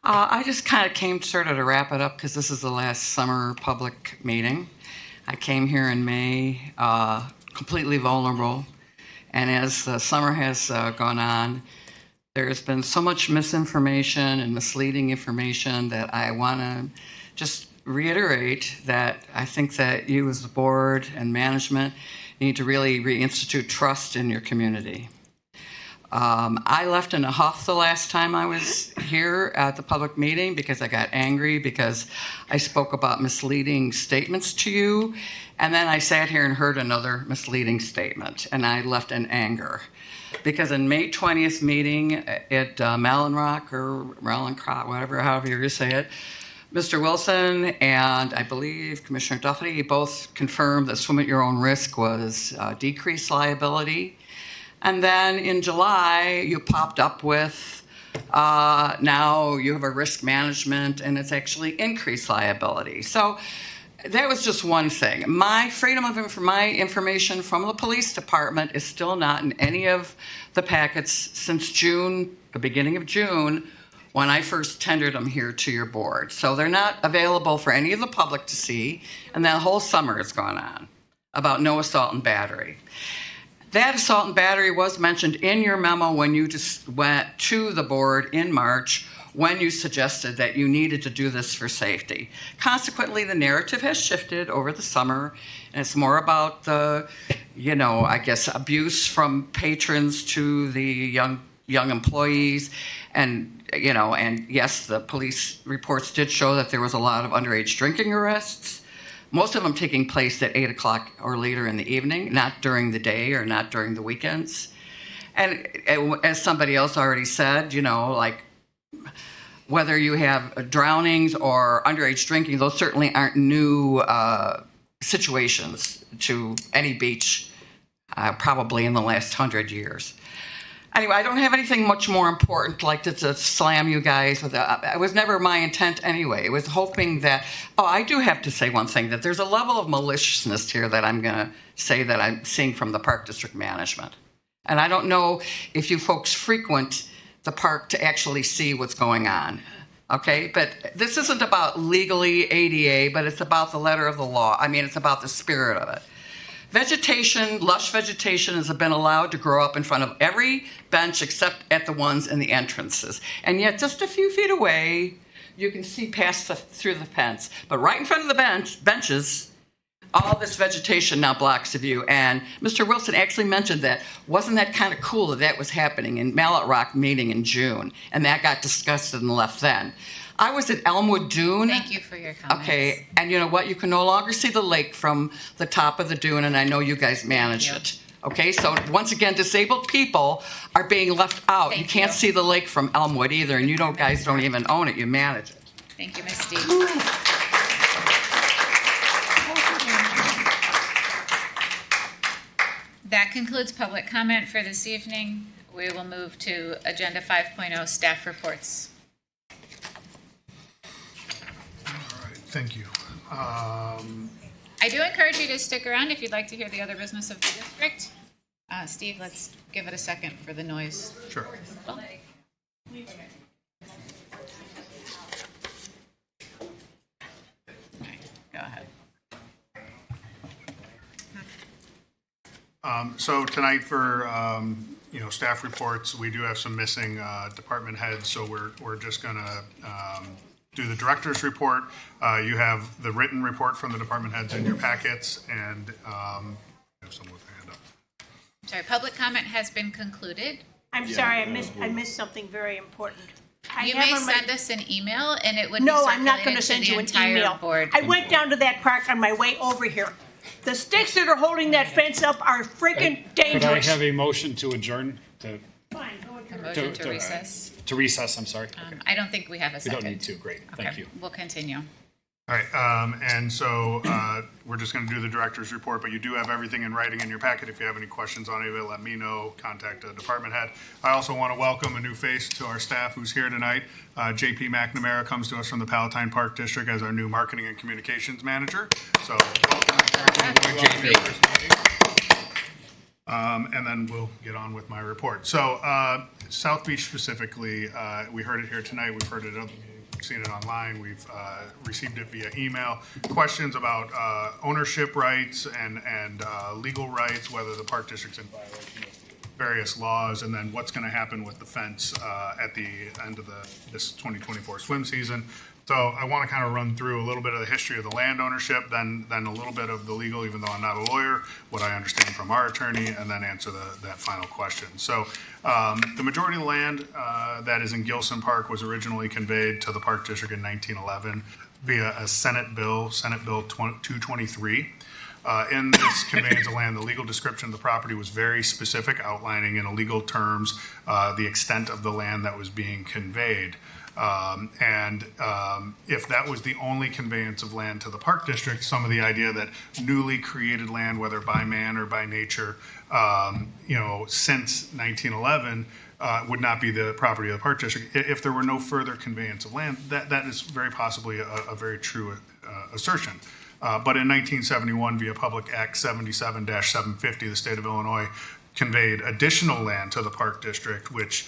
I just kind of came sort of to wrap it up because this is the last summer public meeting. I came here in May, completely vulnerable, and as the summer has gone on, there's been so much misinformation and misleading information that I want to just reiterate that I think that you as the board and management need to really reinstitute trust in your community. I left in a huff the last time I was here at the public meeting because I got angry because I spoke about misleading statements to you, and then I sat here and heard another misleading statement, and I left in anger. Because in May 20th meeting at Mallinrock or Mallinckrodt, whatever, however you say it, Mr. Wilson and I believe Commissioner Duffy both confirmed that swim at your own risk was decreased liability. And then in July, you popped up with now you have a risk management and it's actually increased liability. So that was just one thing. My freedom of my information from the police department is still not in any of the packets since June, the beginning of June, when I first tendered them here to your board. So they're not available for any of the public to see, and that whole summer has gone on about no assault and battery. That assault and battery was mentioned in your memo when you just went to the board in March when you suggested that you needed to do this for safety. Consequently, the narrative has shifted over the summer, and it's more about the, I guess, abuse from patrons to the young employees. And yes, the police reports did show that there was a lot of underage drinking arrests, most of them taking place at 8 o'clock or later in the evening, not during the day or not during the weekends. And as somebody else already said, like whether you have drownings or underage drinking, those certainly aren't new situations to any beach, probably in the last 100 years. Anyway, I don't have anything much more important like to slam you guys with it was never my intent anyway. It was hoping that, I do have to say one thing, that there's a level of maliciousness here that I'm going to say that I'm seeing from the Park District management. And I don't know if you folks frequent the park to actually see what's going on. Okay, but this isn't about legally ADA, but it's about the letter of the law. I mean, it's about the spirit of it. Vegetation, lush vegetation has been allowed to grow up in front of every bench except at the ones in the entrances. And yet just a few feet away, you can see through the fence. But right in front of the benches, all this vegetation now blocks the view. And Mr. Wilson actually mentioned that. Wasn't that kind of cool that was happening in Mallet Rock meeting in June? And that got discussed and left then. I was at Elmwood Dune. Thank you for your comments. Okay, and you know what? You can no longer see the lake from the top of the dune, and I know you guys manage it. Okay, so once again, disabled people are being left out. You can't see the lake from Elmwood either, and you guys don't even own it. You manage it. Thank you, Ms. Steve. That concludes public comment for this evening. We will move to Agenda 5.0, staff reports. Thank you. I do encourage you to stick around if you'd like to hear the other business of the district. Steve, let's give it a second for the noise. Sure. Well, go ahead. So tonight for staff reports, we do have some missing department heads, so we're just gonna do the director's report. You have the written report from the department heads in your packets, and have someone with their hand up. Sorry, public comment has been concluded. I'm sorry, I missed something very important. You may send us an email, and it would be No, I'm not going circulated to send the you an entire email. board. I went down to that park on my way over here. The sticks that are holding that fence up are freaking dangerous. Could I have a motion to adjourn? Fine, go A motion to recess. To recess, I'm sorry. Okay. I don't think we have a We second. don't need to, great, thank Okay, you. we'll continue. All right, and so we're just going to do the director's report, but you do have everything in writing in your packet. If you have any questions on any of it, let me know. Contact a department head. I also want to welcome a new face to our staff who's here tonight. JP McNamara comes to us from the Palatine Park District as our new marketing and communications manager. So welcome, JP. And then we'll get on with my report. So South Beach specifically, we heard it here tonight. We've heard it at other meetings. We've seen it online. We've received it via email. Questions about ownership rights and legal rights, whether the park district's in violation of various laws, and then what's going to happen with the fence at the end of this 2024 swim season. So I want to kind of run through a little bit of the history of the land ownership, then a little bit of the legal, even though I'm not a lawyer, what I understand from our attorney, and then answer that final question. So the majority of the land that is in Gilson Park was originally conveyed to the Park District in 1911 via a Senate Bill 223. In this conveyance of land, the legal description of the property was very specific, outlining in legal terms the extent of the land that was being conveyed. If that was the only conveyance of land to the Park District, some of the idea that newly created land, whether by man or by nature, since 1911, would not be the property of the Park District. If there were no further conveyance of land, that is very possibly a very true assertion. But in 1971, via Public Act 77-750, the state of Illinois conveyed additional land to the Park District, which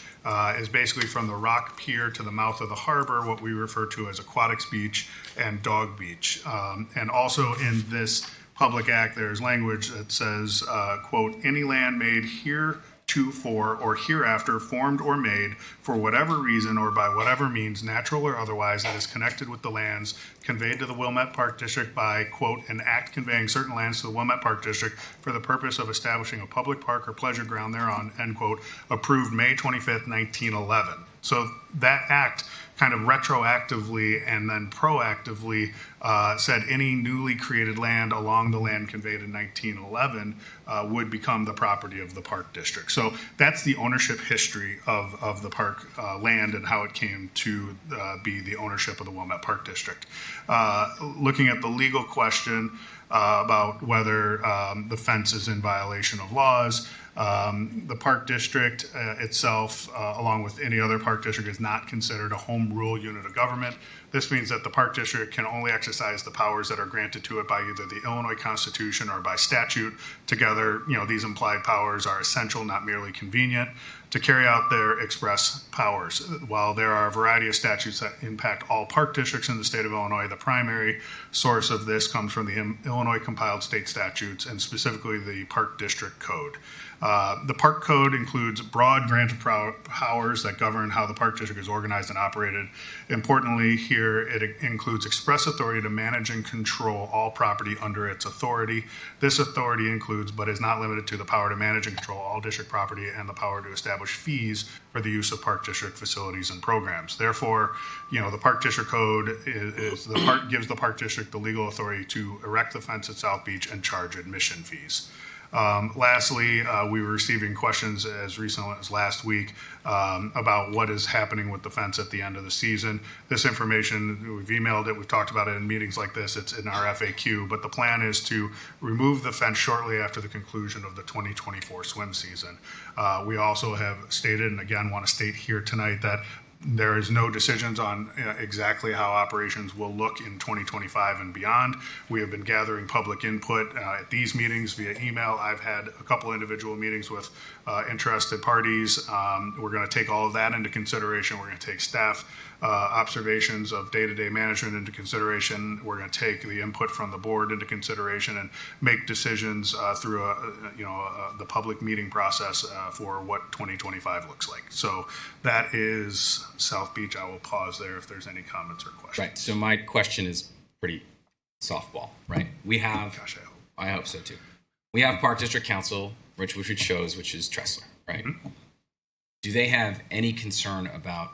is basically from the Rock Pier to the mouth of the harbor, what we refer to as Aquatics Beach and Dog Beach. And also in this Public Act, there's language that says, quote, any land made heretofore or hereafter formed or made for whatever reason or by whatever means, natural or otherwise, that is connected with the lands conveyed to the Wilmette Park District by, quote, an act conveying certain lands to the Wilmette Park District for the purpose of establishing a public park or pleasure ground thereon, end quote, approved May 25th, 1911. So that act kind of retroactively and then proactively said any newly created land along the land conveyed in 1911 would become the property of the Park District. So that's the ownership history of the park land and how it came to be the ownership of the Wilmette Park District. Looking at the legal question about whether the fence is in violation of laws, the Park District itself, along with any other park district, is not considered a home rule unit of government. This means that the Park District can only exercise the powers that are granted to it by either the Illinois Constitution or by statute. Together, these implied powers are essential, not merely convenient, to carry out their express powers. While there are a variety of statutes that impact all park districts in the state of Illinois, the primary source of this comes from the Illinois compiled state statutes, and specifically the Park District Code. The Park Code includes broad grant of powers that govern how the Park District is organized and operated. Importantly, here here, it includes express authority to manage and control all property under its authority. This authority includes, but is not limited to, the power to manage and control all district property and the power to establish fees for the use of Park District facilities and programs. Therefore, the Park District Code gives the Park District the legal authority to erect the fence at South Beach and charge admission fees. Lastly, we were receiving questions as recently as last week about what is happening with the fence at the end of the season. This information, we've emailed it, we've talked about it in meetings like this, it's in our FAQ, but the plan is to remove the fence shortly after the conclusion of the 2024 swim season. We also have stated, and again want to state here tonight, that there is no decisions on exactly how operations will look in 2025 and beyond. We have been gathering public input at these meetings via email. I've had a couple individual meetings with interested parties. We're going to take all of that into consideration. We're going to take staff observations of day-to-day management into consideration. We're going to take the input from the board into consideration and make decisions through the public meeting process for what 2025 looks like. So that is South Beach. I will pause there if there's any comments or questions. Right. So my question is pretty softball, right? We have, I hope so too. We have Park District Council, which it shows, which is Tressler, right? Mm-hmm. Do they have any concern about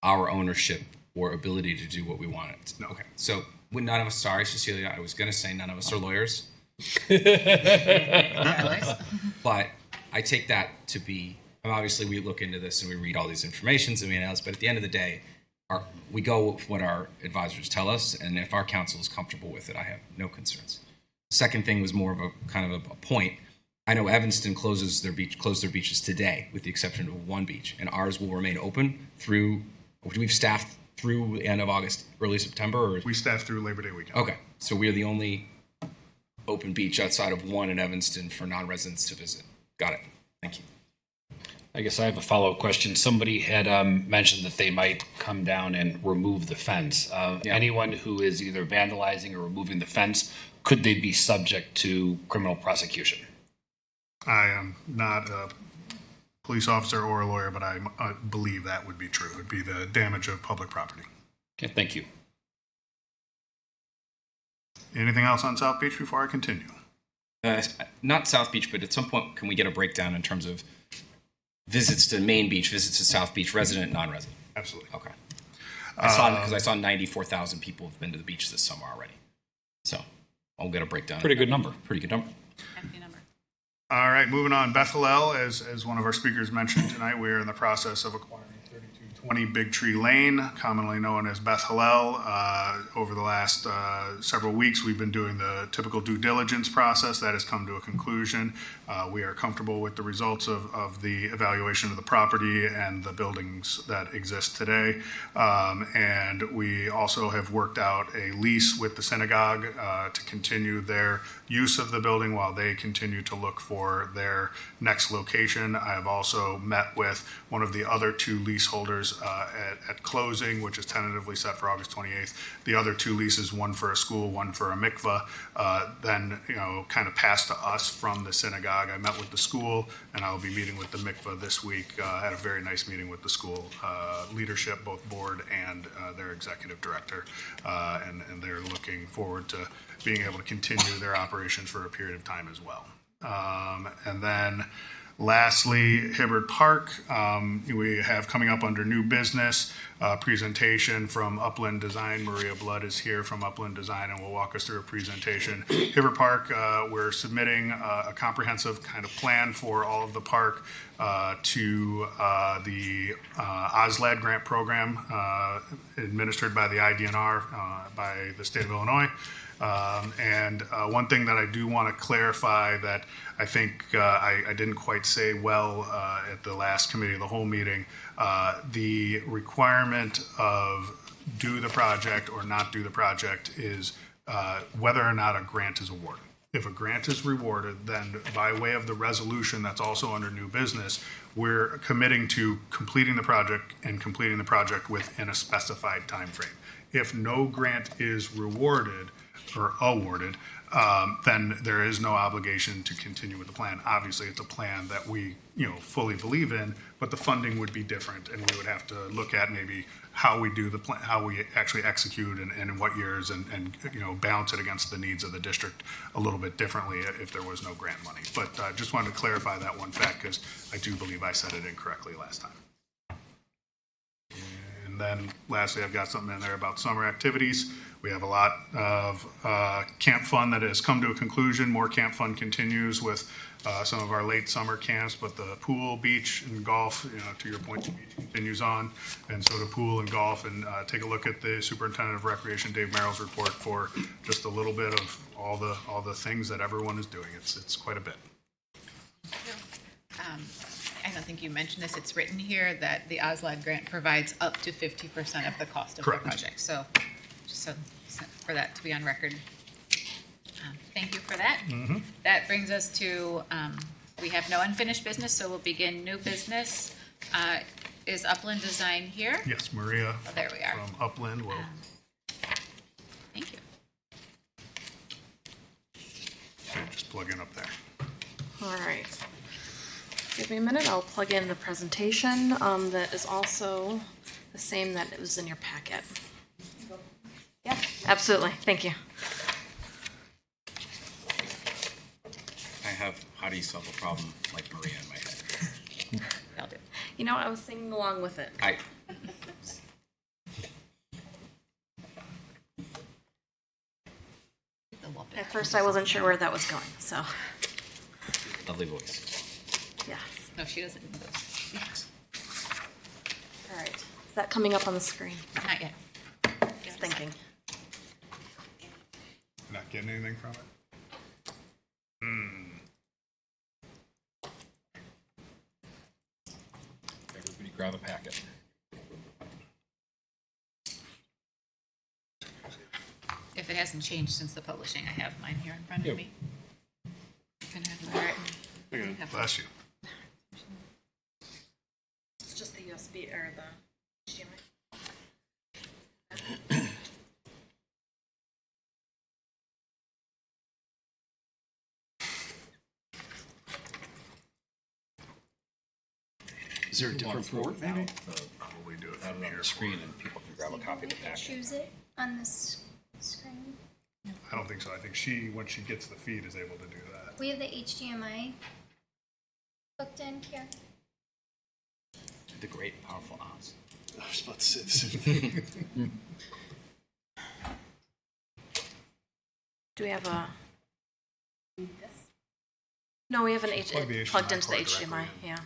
our ownership or ability to do what we want? No. Okay. So none of us, sorry, Cecilia, I was going to say none of us are lawyers. But I take that to be, obviously we look into this and we read all these informations and we analyze, but at the end of the day, we go with what our advisors tell us, and if our council is comfortable with it, I have no concerns. The second thing was more of a kind of a point. I know Evanston closed their beaches today, with the exception of one beach, and ours will remain open through. We've staffed through the end of August, early September? Or? We staffed through Labor Day weekend. Okay. So we are the only open beach outside of one in Evanston for non-residents to visit. Got it. Thank you. I guess I have a follow-up question. Somebody had mentioned that they might come down and remove the fence. Anyone who is either vandalizing or removing the fence, could they be subject to criminal prosecution? I am not a police officer or a lawyer, but I believe that would be true. It would be the damage of public property. Okay, thank you. Anything else on South Beach before I continue? Not South Beach, but at some point, can we get a breakdown in terms of visits to Main Beach, visits to South Beach, resident, non-resident? Absolutely. Okay. I saw 94,000 people have been to the beach this summer already. So I'll get a breakdown. Pretty good number. Pretty good number. All right, moving on. Beth Hillel, as one of our speakers mentioned tonight, we are in the process of acquiring 3220 Big Tree Lane, commonly known as Beth Hillel. Over the last several weeks, we've been doing the typical due diligence process. That has come to a conclusion. We are comfortable with the results of the evaluation of the property and the buildings that exist today. And we also have worked out a lease with the synagogue to continue their use of the building while they continue to look for their next location. I have also met with one of the other two leaseholders at closing, which is tentatively set for August 28th. The other two leases, one for a school, one for a mikvah, then kind of passed to us from the synagogue. I met with the school, and I will be meeting with the mikvah this week. Had a very nice meeting with the school leadership, both board and their executive director, and they're looking forward to being able to continue their operations for a period of time as well. And then lastly, Hibbard Park, we have coming up under new business, presentation from Upland Design. Maria Blood is here from Upland Design and will walk us through a presentation. Hibbard Park, we're submitting a comprehensive kind of plan for all of the park to the OSLAD grant program administered by the IDNR by the state of Illinois. And one thing that I do want to clarify that I think I didn't quite say well at the last committee of the whole meeting, the requirement of do the project or not do the project is whether or not a grant is awarded. If a grant is rewarded, then by way of the resolution that's also under new business, we're committing to completing the project and completing the project within a specified time frame. If no grant is rewarded, or awarded, then there is no obligation to continue with the plan. Obviously, it's a plan that we, fully believe in, but the funding would be different, and we would have to look at maybe how we do the plan, how we actually execute, and in what years, and balance it against the needs of the district a little bit differently if there was no grant money. But just wanted to clarify that one fact, because I do believe I said it incorrectly last time. And then lastly, I've got something in there about summer activities. We have a lot of camp fun that has come to a conclusion. More camp fun continues with some of our late summer camps, but the pool, beach, and golf, to your point, the beach continues on, and so the pool and golf. And take a look at the Superintendent of Recreation, Dave Merrill's report for just a little bit of all the things that everyone is doing. It's quite a bit. I don't think you mentioned this, it's written here that the OSLAD grant provides up to 50% of the cost of Correct. the project. So, just so for that to be on record. Thank you for that. Mhm. That brings us to, we have no unfinished business, so we'll begin new business. Is Upland Design here? Yes, Maria. Oh, there we are. From Upland will. Thank you. Just plug in up there. All right. Give me a minute. I'll plug in the presentation that is also the same that it was in your packet. Yeah, absolutely. Thank you. I have how do you solve a problem like Maria in my head. I'll do. You know, I was singing along with it. At first, I wasn't sure where that was going, so. Lovely voice. Yes. No, she doesn't do those. All right. Is that coming up on the screen? Not yet. Just thinking. Not getting anything from it? Everybody grab a packet. If it hasn't changed since the publishing, I have mine here in front of me. Can I have mine? Bless you. It's just the USB or the HDMI. Is there a different port, maybe? Probably do it Have it on the screen, and people can grab a copy of the packet. Choose it on this screen. I don't think so. I think once she gets the feed, is able to do that. We have the HDMI hooked in here. The great and powerful Oz. I was about to say the same thing. Do we have a? No, we have an plugged into the HDMI. Yeah.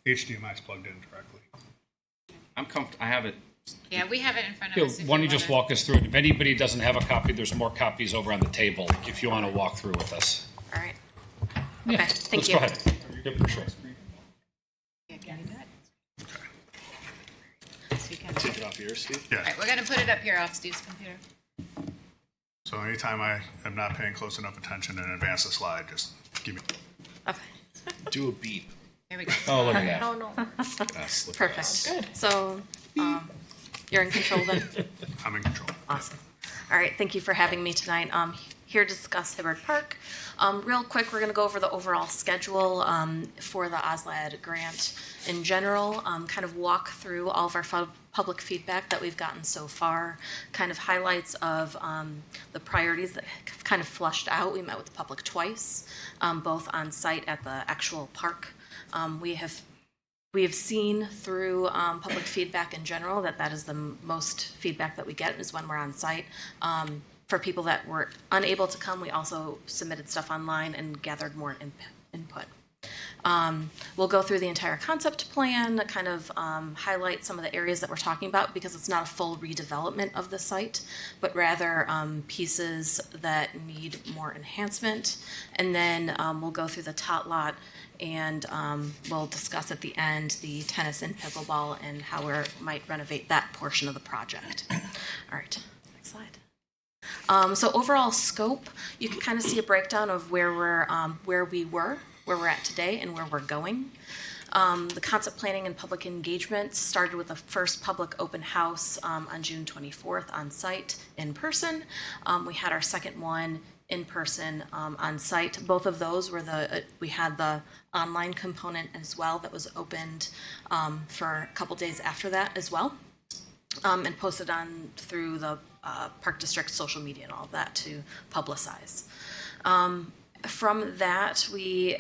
HDMI is plugged in directly. I'm comfortable. I have it. Yeah, we have it in front of Here, us. why don't you just walk us through it? If anybody doesn't have a copy, there's more copies over on the table if you want to walk through with us. All right. Yeah, Okay. Thank let's you. go ahead. Yeah, for sure. Take it off here, Steve? Yeah. All right, we're going to put it up here off Steve's computer. So anytime I am not paying close enough attention and advance the slide, just give me. Okay. Do a beep. There we go. Oh, look at that. Oh no. Slip Perfect. Good. So, you're in control then. I'm in control. Awesome. All right. Thank you for having me tonight. Here to discuss Hibbard Park. Real quick, we're going to go over the overall schedule for the OSLAD grant in general, kind of walk through all of our public feedback that we've gotten so far, kind of highlights of the priorities that have kind of flushed out. We met with the public twice, both on site at the actual park. We have seen through public feedback in general that is the most feedback that we get is when we're on site. For people that were unable to come, we also submitted stuff online and gathered more input. We'll go through the entire concept plan, kind of highlight some of the areas that we're talking about because it's not a full redevelopment of the site, but rather pieces that need more enhancement. And then we'll go through the tot lot and we'll discuss at the end the tennis and pickleball and how we might renovate that portion of the project. All right, next slide. So overall scope, you can kind of see a breakdown of where we're at today and where we're going. The concept planning and public engagement started with the first public open house on June 24th on site in person. We had our second one in person on site. Both of those were we had the online component as well that was opened for a couple days after that as well, and posted on through the Park District social media and all of that to publicize. From that, we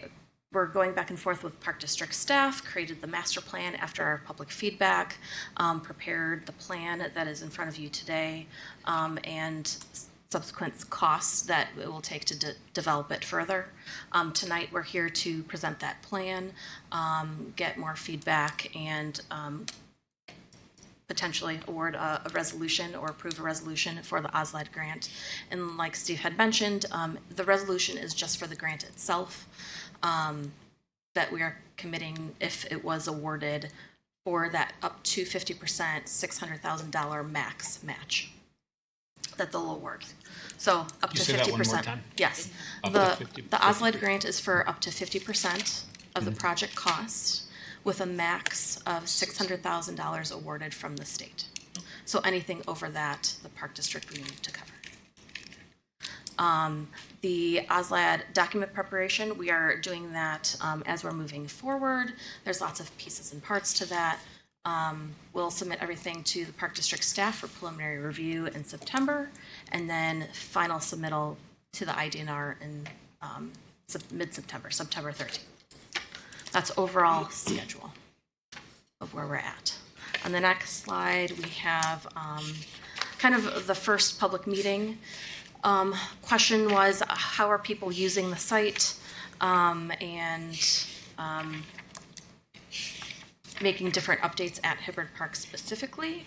were going back and forth with Park District staff, created the master plan after our public feedback, prepared the plan that is in front of you today, and subsequent costs that it will take to develop it further. Tonight, we're here to present that plan, get more feedback, and potentially award a resolution or approve a resolution for the OSLAD grant. And like Steve had mentioned, the resolution is just for the grant itself, that we are committing if it was awarded for that up to 50% $600,000 max match that they'll award. So up to 50%. Say that one more time? Yes. Up The to 50%. OSLAD grant is for up to 50% of the project cost, with a max of $600,000 awarded from the state. So anything over that, the Park District will need to cover. The OSLAD document preparation, we are doing that as we're moving forward. There's lots of pieces and parts to that. We'll submit everything to the Park District staff for preliminary review in September, and then final submittal to the IDNR in mid-September, September 13th. That's overall schedule of where we're at. On the next slide, we have kind of the first public meeting. Question was, how are people using the site, and making different updates at Hibbard Park specifically.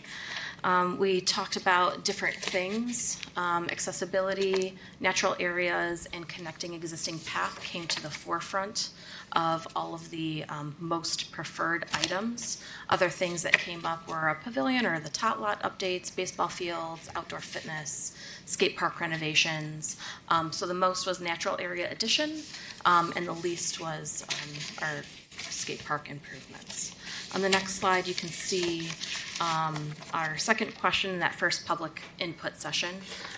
We talked about different things, accessibility, natural areas, and connecting existing path came to the forefront of all of the most preferred items. Other things that came up were a pavilion or the tot lot updates, baseball fields, outdoor fitness, skate park renovations. So the most was natural area addition, and the least was our skate park improvements. On the next slide, you can see our second question in that first public input session.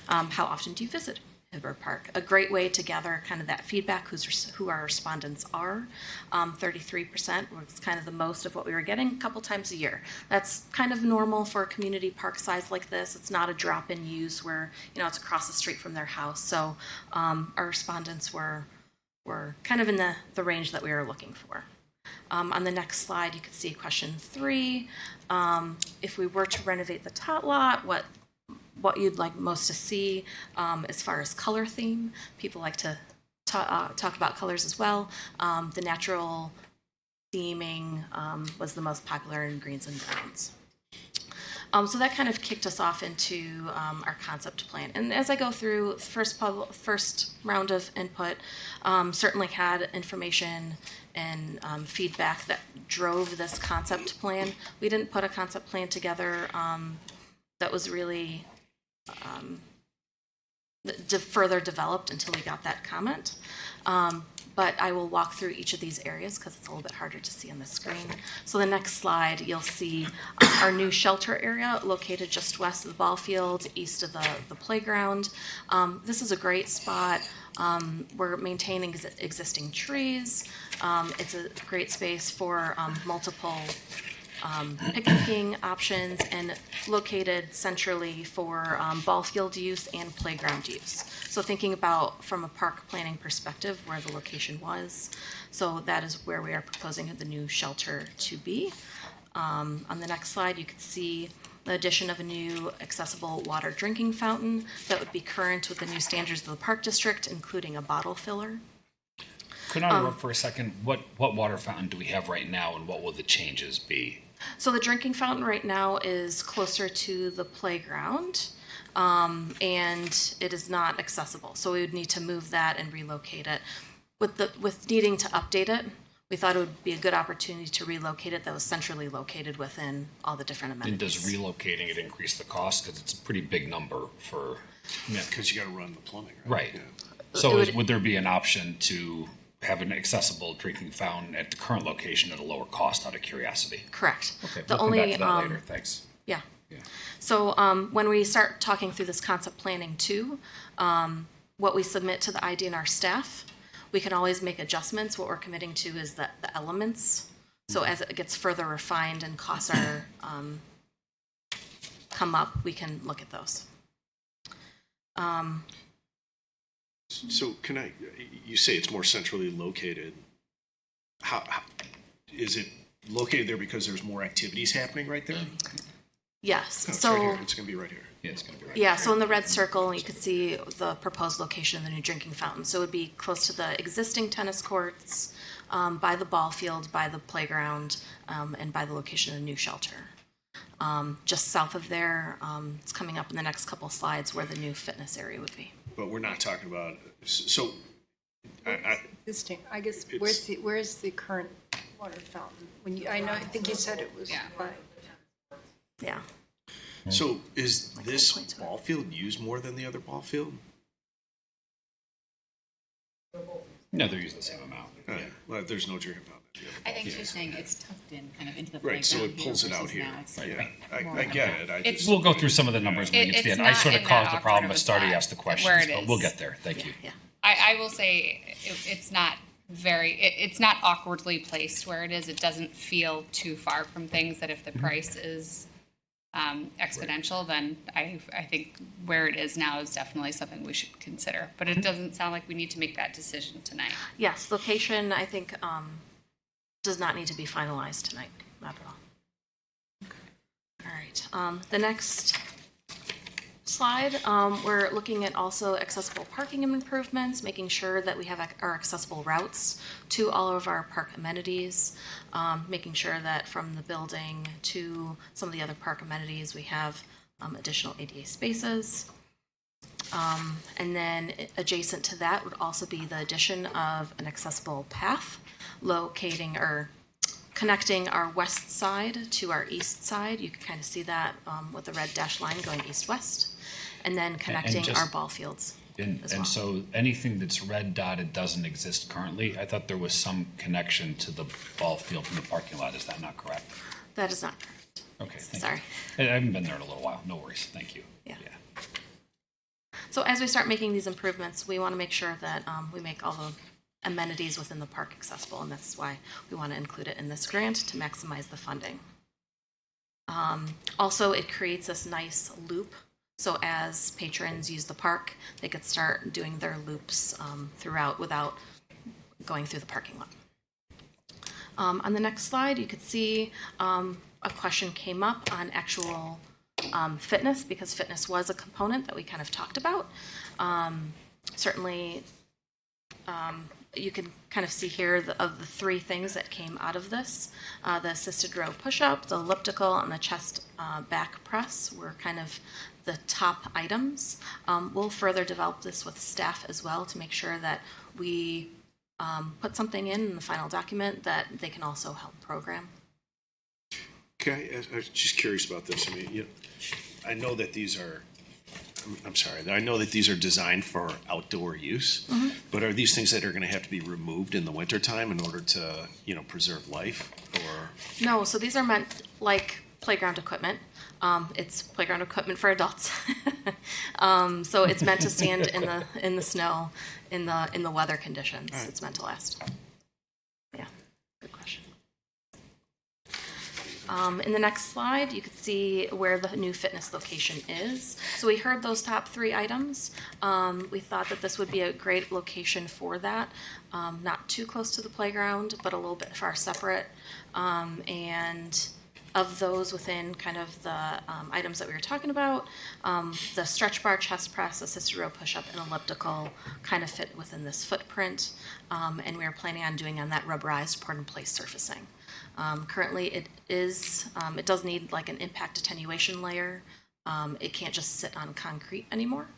How often do you visit Hibbard Park? A great way to gather kind of that feedback, who our respondents are. 33% was kind of the most of what we were getting, a couple times a year. That's kind of normal for a community park size like this. It's not a drop-in use where, it's across the street from their house. So our respondents were kind of in the range that we were looking for. On the next slide, you can see question 3. If we were to renovate the tot lot, what you'd like most to see as far as color theme. People like to talk about colors as well. The natural theming was the most popular in greens and browns. So that kind of kicked us off into our concept plan. And as I go through first round of input, certainly had information and feedback that drove this concept plan. We didn't put a concept plan together that was really further developed until we got that comment. But I will walk through each of these areas because it's a little bit harder to see on the screen. So the next slide, you'll see our new shelter area located just west of the ball field, east of the playground. This is a great spot. We're maintaining existing trees. It's a great space for multiple picnicking options and located centrally for ball field use and playground use. So thinking about from a park planning perspective where the location was. So that is where we are proposing the new shelter to be. On the next slide, you can see the addition of a new accessible water drinking fountain that would be current with the new standards of the Park District, including a bottle filler. Could I interrupt for a second? What water fountain do we have right now, and what will the changes be? So the drinking fountain right now is closer to the playground, and it is not accessible. So we would need to move that and relocate it. With needing to update it, we thought it would be a good opportunity to relocate it that was centrally located within all the different amenities. And does relocating it increase the cost? Because it's a pretty big number for... Yeah, because you got to run the plumbing. Right. Yeah. So would there be an option to have an accessible drinking fountain at the current location at a lower cost out of curiosity. Correct. Okay, The we'll come back only, to that later. Thanks. Yeah. So when we start talking through this concept planning too, what we submit to the IDNR staff, we can always make adjustments. What we're committing to is the elements. So as it gets further refined and costs are come up, we can look at those. So you say it's more centrally located. How is it located there because there's more activities happening right there? Yes. No, it's So right here. It's going to be right here. Yeah, it's going to be right yeah, so in the red circle, you could see the proposed location of the new drinking fountain. So it would be close to the existing tennis courts, by the ball field, by the playground, and by the location of the new shelter. Just south of there, it's coming up in the next couple slides where the new fitness area would be. But we're not talking about, so Existing, I guess, where's the current water fountain? I think you said it was by. Yeah. So is this ball field used more than the other ball field? No, they're using the same amount. Well, there's no drinking fountain. I think she's saying it's tucked in kind of into the Right, so playground it pulls here it out versus here. now it's I get it. We'll go through some of the numbers when we get to the end. I It's sort of not in caused that the problem awkward by of a starting to spot ask the where questions, it but is. we'll get there. Thank you. I will say it's not it's not awkwardly placed where it is. It doesn't feel too far from things that if the price is exponential, then I think where it is now is definitely something we should consider. But it doesn't sound like we need to make that decision tonight. Yes, location, I think, does not need to be finalized tonight, not at all. All right, the next slide, we're looking at also accessible parking improvements, making sure that we have our accessible routes to all of our park amenities, making sure that from the building to some of the other park amenities, we have additional ADA spaces. And then adjacent to that would also be the addition of an accessible path locating or connecting our west side to our east side. You can kind of see that with the red dashed line going east-west, and then connecting our ball fields. And so anything that's red dotted doesn't exist currently? I thought there was some connection to the ball field from the parking lot. Is that not correct? That is not correct. Okay, thank Sorry. you. I haven't been there in a little while. No worries. Thank you. Yeah. So as we start making these improvements, we want to make sure that we make all the amenities within the park accessible, and that's why we want to include it in this grant to maximize the funding. Also, it creates this nice loop. So as patrons use the park, they could start doing their loops throughout without going through the parking lot. On the next slide, you could see a question came up on actual fitness, because fitness was a component that we kind of talked about. Certainly, you can kind of see here of the three things that came out of this. The assisted row push-up, the elliptical, and the chest back press were kind of the top items. We'll further develop this with staff as well to make sure that we put something in the final document that they can also help program. Okay, I was just curious about this. I mean, I know that these are, I'm sorry, I know that these are designed for outdoor use, but are these things that are going to have to be removed in the wintertime in order to, preserve life? Or No, so these are meant like playground equipment. It's playground equipment for adults. So it's meant to stand in the snow, in the weather conditions. Right. It's meant to last. Yeah, good question. In the next slide, you can see where the new fitness location is. So we heard those top three items. We thought that this would be a great location for that. Not too close to the playground, but a little bit far separate. And of those within kind of the items that we were talking about, the stretch bar, chest press, assisted row push-up, and elliptical kind of fit within this footprint. And we are planning on doing on that rubberized pour-in-place surfacing. Currently, it does need like an impact attenuation layer. It can't just sit on concrete anymore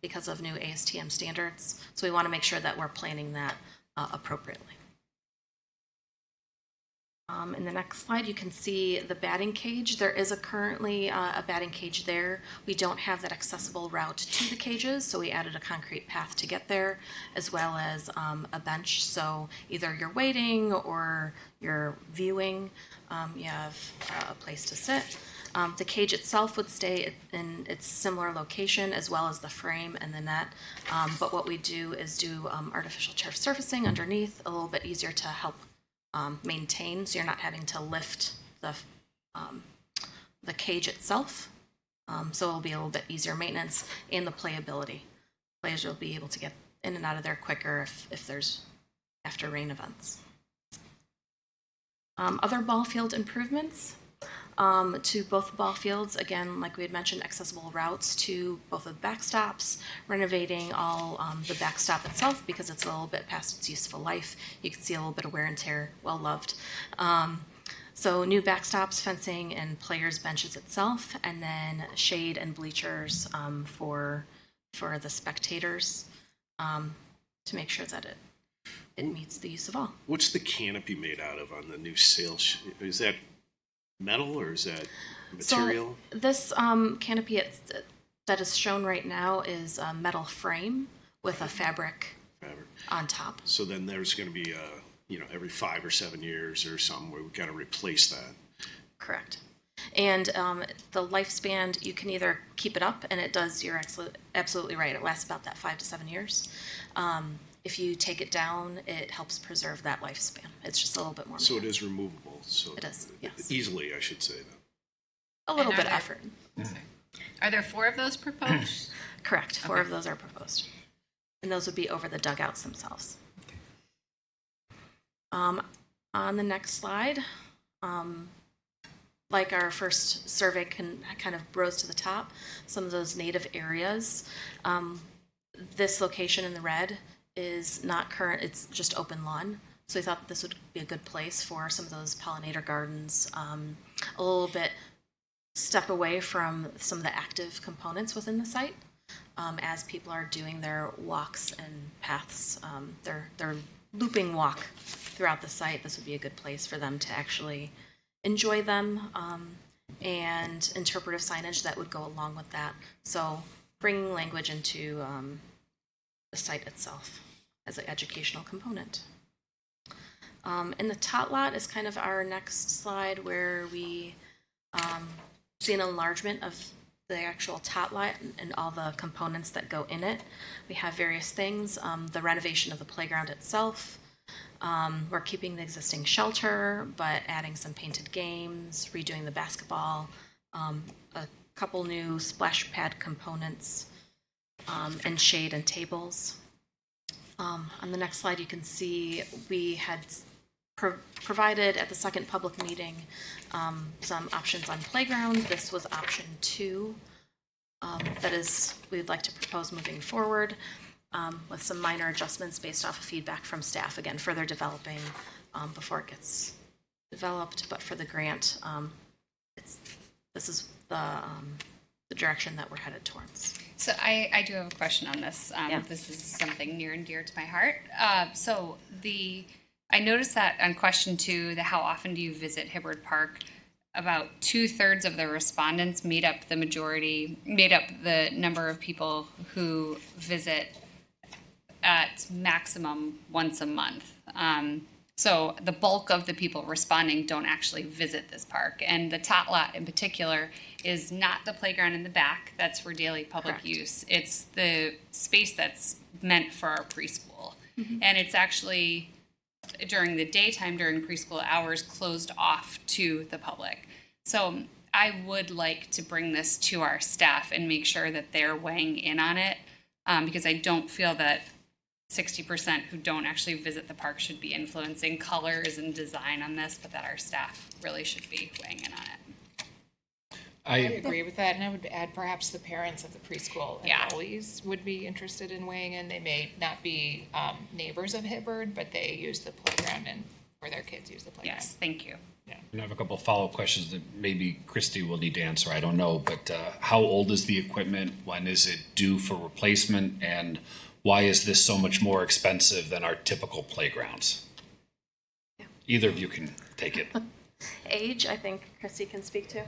because of new ASTM standards. So we want to make sure that we're planning that appropriately. In the next slide, you can see the batting cage. There is currently a batting cage there. We don't have that accessible route to the cages, so we added a concrete path to get there, as well as a bench. So either you're waiting or you're viewing, you have a place to sit. The cage itself would stay in its similar location, as well as the frame and the net. But what we do is do artificial turf surfacing underneath, a little bit easier to help maintain, so you're not having to lift the cage itself. So it'll be a little bit easier maintenance, and the playability. Players will be able to get in and out of there quicker if there's after rain events. Other ball field improvements to both ball fields. Again, like we had mentioned, accessible routes to both of the backstops, renovating all the backstop itself because it's a little bit past its useful life. You can see a little bit of wear and tear, well loved. So new backstops, fencing, and players' benches itself, and then shade and bleachers for the spectators to make sure that it meets the use of all. What's the canopy made out of on the new sail? Is that metal or is that material? So this canopy that is shown right now is a metal frame with a fabric on top. So then there's going to be every 5 or 7 years or something where we've got to replace that. Correct. And the lifespan, you can either keep it up, and it does, you're absolutely right, it lasts about that 5 to 7 years. If you take it down, it helps preserve that lifespan. It's just a little bit more. So it is removable. So it is, yes. Easily, I should say that. A little bit of effort. Are there 4 of those proposed? Correct. 4 of those are proposed. And those would be over the dugouts themselves. On the next slide, like our first survey kind of rose to the top, some of those native areas. This location in the red is not current, it's just open lawn. So we thought this would be a good place for some of those pollinator gardens, a little bit step away from some of the active components within the site as people are doing their walks and paths, their looping walk throughout the site. This would be a good place for them to actually enjoy them, and interpretive signage that would go along with that. So bringing language into the site itself as an educational component. And the tot lot is kind of our next slide, where we see an enlargement of the actual tot lot and all the components that go in it. We have various things, the renovation of the playground itself. We're keeping the existing shelter, but adding some painted games, redoing the basketball, a couple new splash pad components, and shade and tables. On the next slide, you can see we had provided at the second public meeting some options on playgrounds. This was option 2. That is, we'd like to propose moving forward with some minor adjustments based off of feedback from staff. Again, further developing before it gets developed, but for the grant, this is the direction that we're headed towards. So I do have a question on this. This is something near and dear to my heart. I noticed that on question 2, how often do you visit Hibbard Park? About 2/3 of the respondents made up the number of people who visit at maximum once a month. So the bulk of the people responding don't actually visit this park. And the tot lot in particular is not the playground in the back. That's for daily public use. It's the space that's meant for our preschool. Mm-hmm. And it's actually, during the daytime, during preschool hours, closed off to the public. So I would like to bring this to our staff and make sure that they're weighing in on it, because I don't feel that 60% who don't actually visit the park should be influencing colors and design on this, but that our staff really should be weighing in on it. I agree with that, and I would add perhaps the parents of the preschool enrollees would be interested in weighing in. They may not be neighbors of Hibbard, but they use the playground or their kids use the playground. Yes, thank you. Yeah. And I have a couple of follow-up questions that maybe Christy will need to answer. I don't know, but how old is the equipment? When is it due for replacement? And why is this so much more expensive than our typical playgrounds? Either of you can take it. Age, I think Christy can speak to.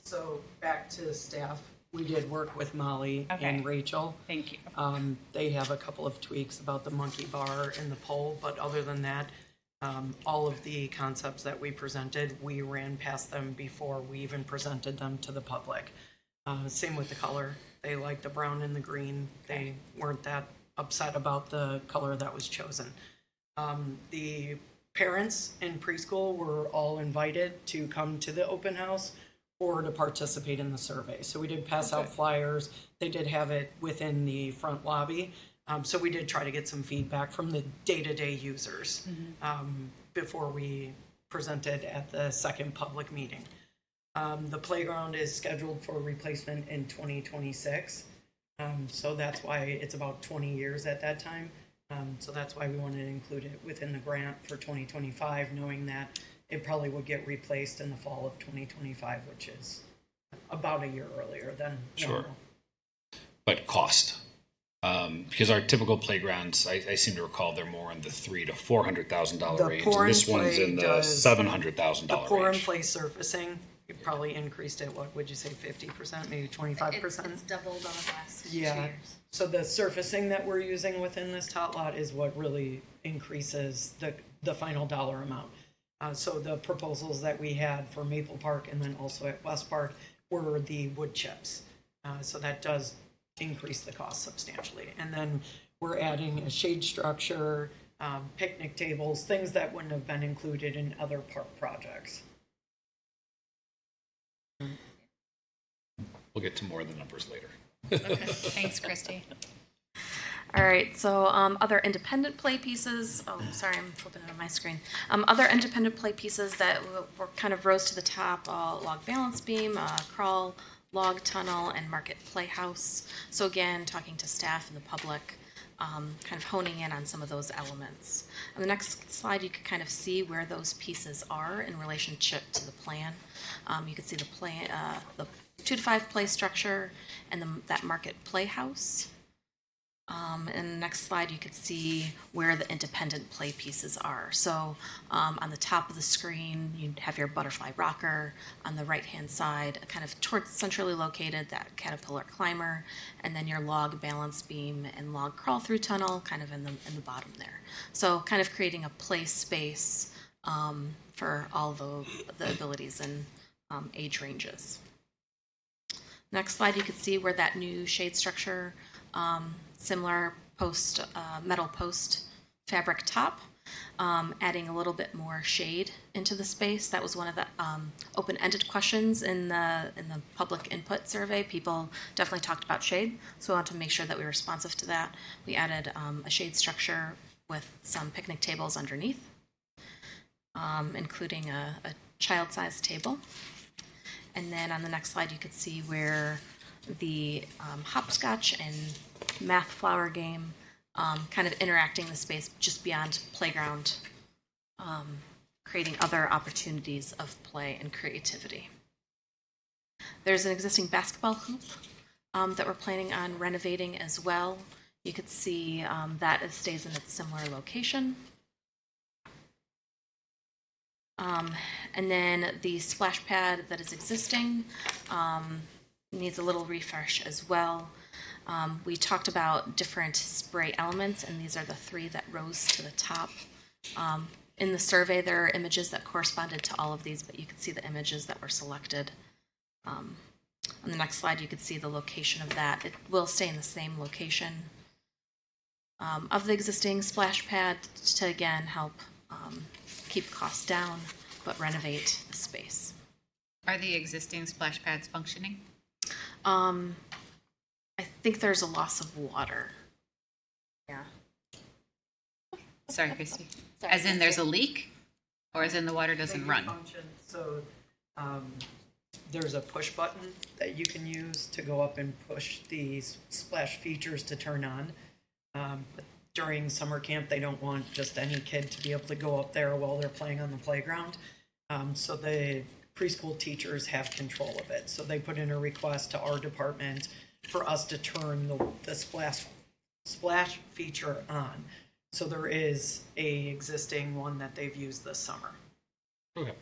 So back to staff, we did work with Molly and Rachel. Thank you. They have a couple of tweaks about the monkey bar and the pole, but other than that, all of the concepts that we presented, we ran past them before we even presented them to the public. Same with the color. They liked the brown and the green. They weren't that upset about the color that was chosen. The parents in preschool were all invited to come to the open house or to participate in the survey. So we did pass out flyers. They did have it within the front lobby. So we did try to get some feedback from the day-to-day users before we presented at the second public meeting. The playground is scheduled for replacement in 2026. So that's why it's about 20 years at that time. So that's why we wanted to include it within the grant for 2025, knowing that it probably would get replaced in the fall of 2025, which is about a year earlier than normal. Sure. But cost. Because our typical playgrounds, I seem to recall they're more in the $300,000 to $400,000 range. And this one's in the $700,000 The pour and range. play surfacing, it probably increased it, what would you say, 50%, maybe 25%? It's doubled on the last 2 Yeah. years. So the surfacing that we're using within this tot lot is what really increases the final dollar amount. So the proposals that we had for Maple Park and then also at West Park were the wood chips. So that does increase the cost substantially. And then we're adding a shade structure, picnic tables, things that wouldn't have been included in other park projects. We'll get to more of the numbers later. Okay. Thanks, Christy. All right, so other independent play pieces. Oh, sorry, I'm flipping it on my screen. Other independent play pieces that were kind of rose to the top: log balance beam, crawl, log tunnel, and market playhouse. So again, talking to staff and the public, kind of honing in on some of those elements. On the next slide, you can kind of see where those pieces are in relationship to the plan. You can see the plan, the 2 to 5 play structure, and that market playhouse. In the next slide, you could see where the independent play pieces are. So on the top of the screen, you have your butterfly rocker. On the right-hand side, kind of towards centrally located, that caterpillar climber, and then your log balance beam and log crawl-through tunnel, kind of in the bottom there. So kind of creating a play space for all the abilities and age ranges. Next slide, you can see where that new shade structure, similar post, metal post fabric top, adding a little bit more shade into the space. That was one of the open-ended questions in the public input survey. People definitely talked about shade, so we wanted to make sure that we were responsive to that. We added a shade structure with some picnic tables underneath, including a child-sized table. And then on the next slide, you could see where the hopscotch and math flower game kind of interacting the space just beyond playground, creating other opportunities of play and creativity. There's an existing basketball hoop that we're planning on renovating as well. You could see that it stays in its similar location. And then the splash pad that is existing needs a little refresh as well. We talked about different spray elements, and these are the 3 that rose to the top. In the survey, there are images that corresponded to all of these, but you can see the images that were selected. On the next slide, you can see the location of that. It will stay in the same location of the existing splash pad to, again, help keep costs down, but renovate the space. Are the existing splash pads functioning? I think there's a loss of water. Yeah. Sorry, Christy. As in there's a leak? Or as in the water doesn't run? So there's a push button that you can use to go up and push these splash features to turn on. But during summer camp, they don't want just any kid to be able to go up there while they're playing on the playground. So the preschool teachers have control of it. So they put in a request to our department for us to turn the splash feature on. So there is a existing one that they've used this summer. Okay.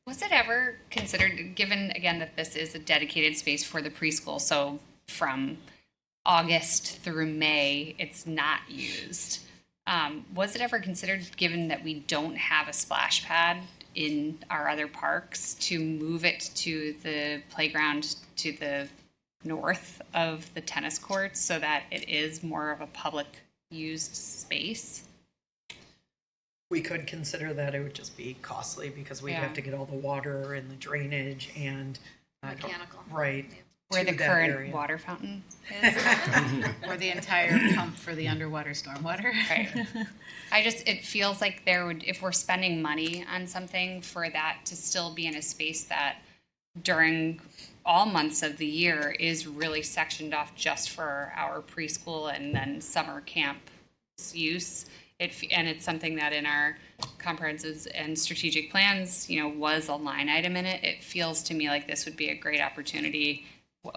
Was it ever considered, given again that this is a dedicated space for the preschool, so from August through May, it's not used? Was it ever considered, given that we don't have a splash pad in our other parks, to move it to the playground to the north of the tennis courts so that it is more of a public used space? We could consider that. It would just be costly because we'd Yeah. have to get all the water and the drainage and Mechanical. right Where to the that current area. water fountain is? Or the entire pump for the underwater stormwater. Right. It feels like there would, if we're spending money on something, for that to still be in a space that during all months of the year is really sectioned off just for our preschool and then summer camp use. And it's something that in our comprehensive and strategic plans, was a line item in it. It feels to me like this would be a great opportunity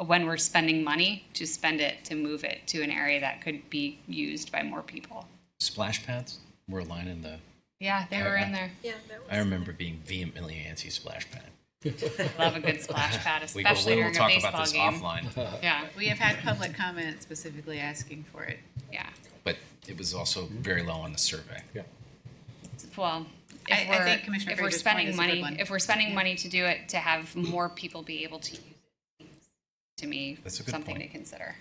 when we're spending money to spend it, to move it to an area that could be used by more people. Splash pads were a line in the. Yeah, they were in there. Yeah, I remember being vehemently anti-splash pad. Love a good splash pad, We will- especially we'll during a talk baseball about this game. offline. Yeah, We have had public comment specifically asking for it. yeah. But it was also very low on the survey. Yeah. Well, I think Commissioner if we're Fraser's point spending is a good money, one. if we're spending money to do it, to have more people be able to use it, to me, That's a good something point. to consider.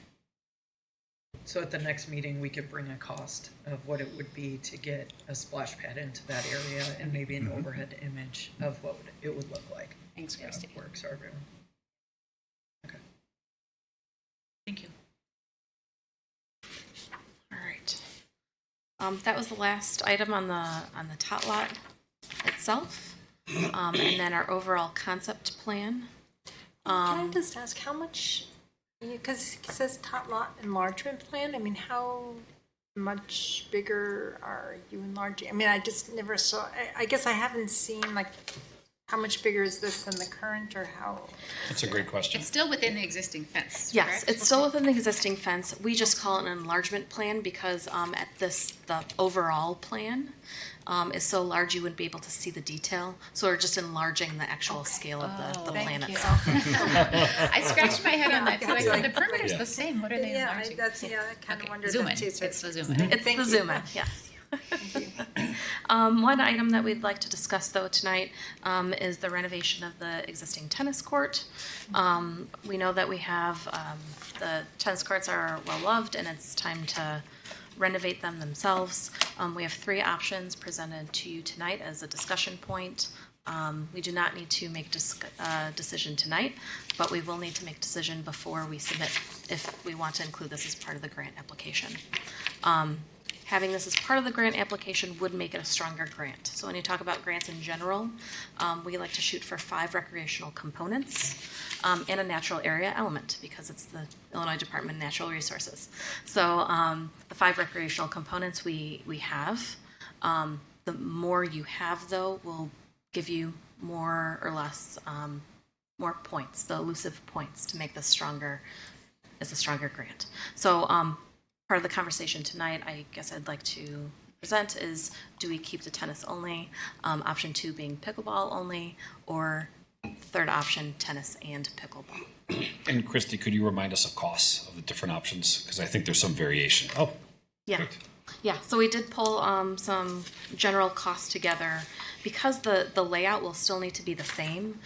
So at the next meeting, we could bring a cost of what it would be to get a splash pad into that area and maybe an overhead image of what it would look like. Thanks, Christy. Works are good. Thank you. All right. That was the last item on the tot lot itself, and then our overall concept plan. Can I just ask how much, because it says tot lot enlargement plan, I mean, how much bigger are you enlarging? I mean, I just never saw, I guess I haven't seen, like, how much bigger is this than the current, or how? That's a great question. It's still within the existing fence, Yes, correct? it's still within the existing fence. We just call it an enlargement plan because the overall plan is so large you wouldn't be able to see the detail. So we're just enlarging the actual scale of the plan thank you. itself. I scratched my head on that too. I said, the perimeter's Yeah. the same. What are they Yeah, enlarging? I kind of wondered Zoom that in. too. so It's the zoom in. It's Thank the you. zoom in, yes. One item that we'd like to discuss though tonight is the renovation of the existing tennis court. We know that we have the tennis courts are well loved and it's time to renovate them themselves. We have three options presented to you tonight as a discussion point. We do not need to make decision tonight, but we will need to make decision before we submit if we want to include this as part of the grant application. Having this as part of the grant application would make it a stronger grant. So when you talk about grants in general, we like to shoot for 5 recreational components and a natural area element because it's the Illinois Department of Natural Resources. So the 5 recreational components we have, the more you have though will give you more or less more points, the elusive points to make this stronger as a stronger grant. So part of the conversation tonight, I guess I'd like to present is, do we keep the tennis only? Option 2 being pickleball only, or third option, tennis and pickleball. And Christy, could you remind us of costs of the different options? Because I think there's some variation. Oh, Yeah. Yeah, so we did pull some general costs together. Because the layout will still need to be the same,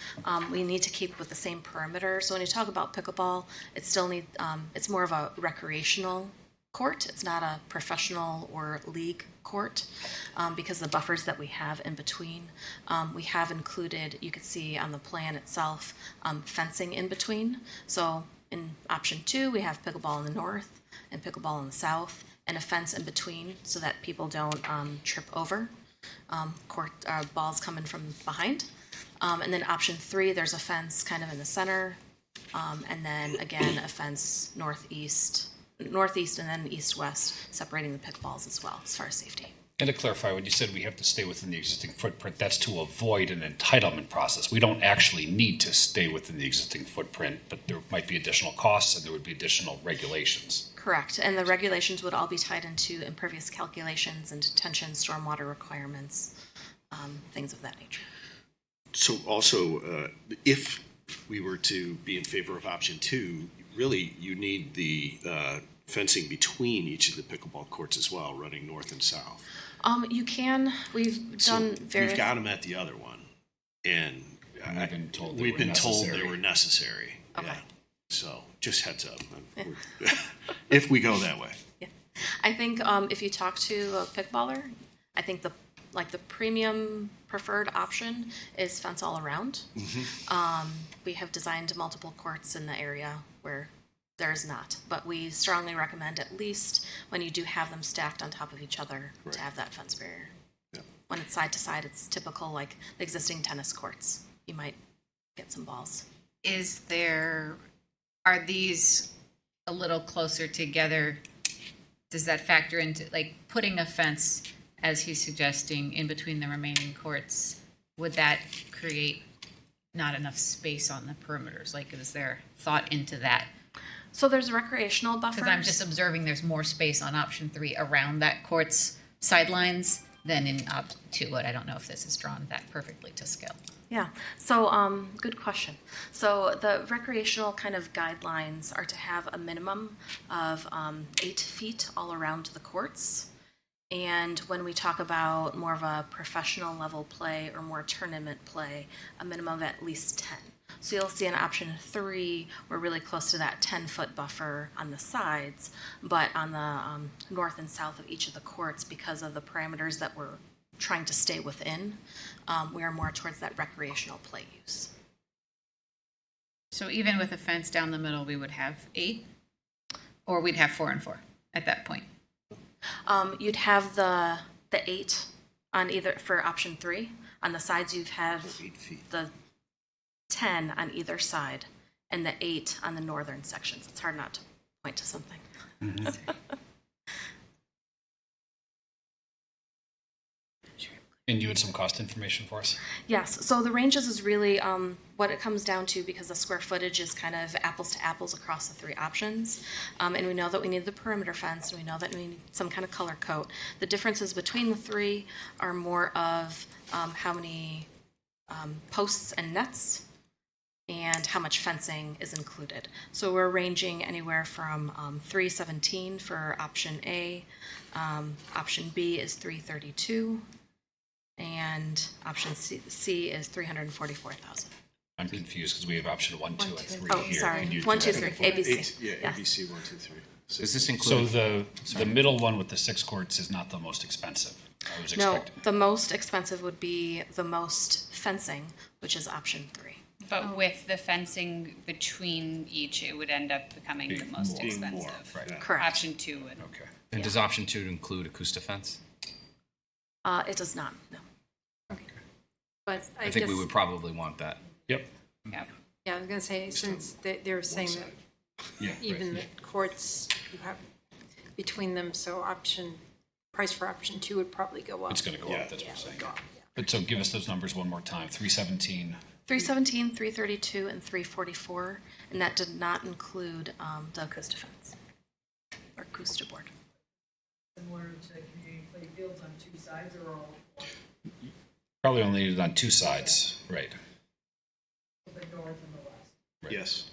we need to keep with the same perimeter. So when you talk about pickleball, it still it's more of a recreational court. It's not a professional or league court because of the buffers that we have in between. We have included, you could see on the plan itself, fencing in between. So in option 2, we have pickleball in the north and pickleball in the south, and a fence in between so that people don't trip over balls coming from behind. And then option 3, there's a fence kind of in the center, and then again a fence northeast and then east-west, separating the pickballs as well as far as safety. And to clarify, when you said we have to stay within the existing footprint, that's to avoid an entitlement process. We don't actually need to stay within the existing footprint, but there might be additional costs and there would be additional regulations. Correct, and the regulations would all be tied into impervious calculations and detention, stormwater requirements, things of that nature. So also, if we were to be in favor of option 2, really you need the fencing between each of the pickleball courts as well, running north and south. You can, we've done various. We've got them at the other one, and we've been told they we've were been told necessary. they were necessary. Okay. Yeah. So just heads up, if we go that way. I think if you talk to a pickballer, I think the premium preferred option is fence all around. We have designed multiple courts in the area where there's not, but we strongly recommend, at least when you do have them stacked on top of each other, to have that fence barrier. When it's side to side, it's typical like the existing tennis courts. You might get some balls. Are these a little closer together? Does that factor into, like, putting a fence, as he's suggesting, in between the remaining courts? Would that create not enough space on the perimeters? Like, is there thought into that? So there's recreational buffers. Because I'm just observing there's more space on option 3 around that court's sidelines than in option 2, but I don't know if this is drawn that perfectly to scale. Yeah, so good question. So the recreational kind of guidelines are to have a minimum of 8 feet all around the courts. And when we talk about more of a professional level play or more tournament play, a minimum of at least 10. So you'll see in option 3, we're really close to that 10-foot buffer on the sides, but on the north and south of each of the courts, because of the parameters that we're trying to stay within, we are more towards that recreational play use. So even with a fence down the middle, we would have 8? Or we'd have 4 and 4 at that point? You'd have the 8 on either, for option 3. On the sides, you'd have the 10 on either side, and the 8 on the northern sections. It's hard not to point to something. And you had some cost information for us? Yes, so the ranges is really what it comes down to, because the square footage is kind of apples to apples across the 3 options. And we know that we need the perimeter fence, and we know that we need some kind of color coat. The differences between the 3 are more of how many posts and nets and how much fencing is included. So we're ranging anywhere from $317 for option A, option B is $332, and option C is $344,000. I'm confused because we have option 1, 2, and 3 Oh, here. sorry. and you 1, 2, do 3, that. ABC. Yeah, Yes. ABC 1, 2, 3. Does this So include? the middle one with the 6 courts is not the most expensive. I was No, expecting. the most expensive would be the most fencing, which is option 3. But with the fencing between each, it would end up becoming the most Being more, expensive. right. Correct. Option 2 would. Okay. And does option 2 include acoustic fence? It does not, no. But I think we would probably want that. Yep. Yep. Yeah, I was going to say, since they're saying that Yeah. even the courts, you have between them, so price for option 2 would probably go up. It's going to go up, that's what I'm saying. But so give us those numbers one more time. 317. 317, 332, and 344, and that did not include the acoustic fence or acoustic board. Similar to community play fields on 2 sides or all? Probably only needed on 2 sides, right? The north and the west. Right. Yes.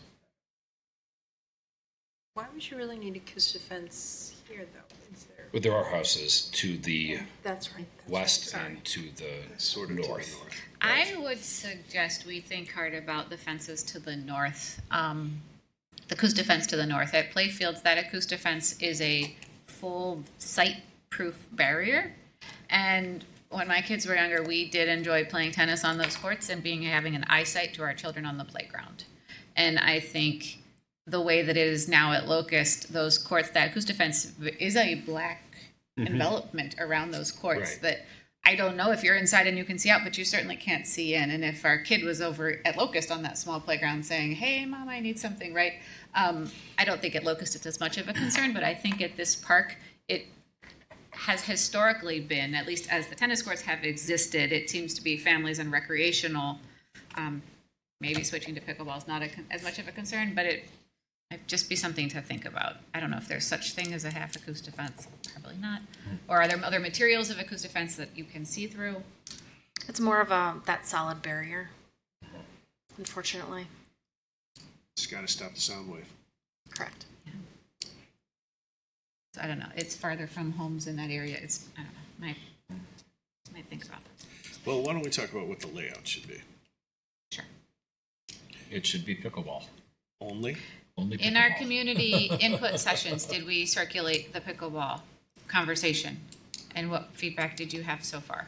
Why would you really need acoustic fence here, though? Is there? But there are houses to the That's right. west and to the Sort of north. I would suggest we think hard about the fences to the north. The acoustic fence to the north. At playfields, that acoustic fence is a full site-proof barrier. And when my kids were younger, we did enjoy playing tennis on those courts and having an eyesight to our children on the playground. And I think the way that it is now at Locust, those courts, that acoustic fence is a black envelopment around those courts Right. that I don't know if you're inside and you can see out, but you certainly can't see in. And if our kid was over at Locust on that small playground saying, "Hey, Mom, I need something," right? I don't think at Locust it's as much of a concern, but I think at this park, has historically been, at least as the tennis courts have existed, it seems to be families and recreational. Maybe switching to pickleball is not as much of a concern, but it might just be something to think about. I don't know if there's such thing as a half acoustic fence. Probably not. Or are there other materials of acoustic fence that you can see through? It's more of that solid barrier, unfortunately. Just got to stop the sound wave. Correct. So I don't know. It's farther from homes in that area. It's, I don't know. Might think about that. Well, why don't we talk about what the layout should be? Sure. It should be pickleball. Only? Only In our pickleball. community input sessions, did we circulate the pickleball conversation? And what feedback did you have so far?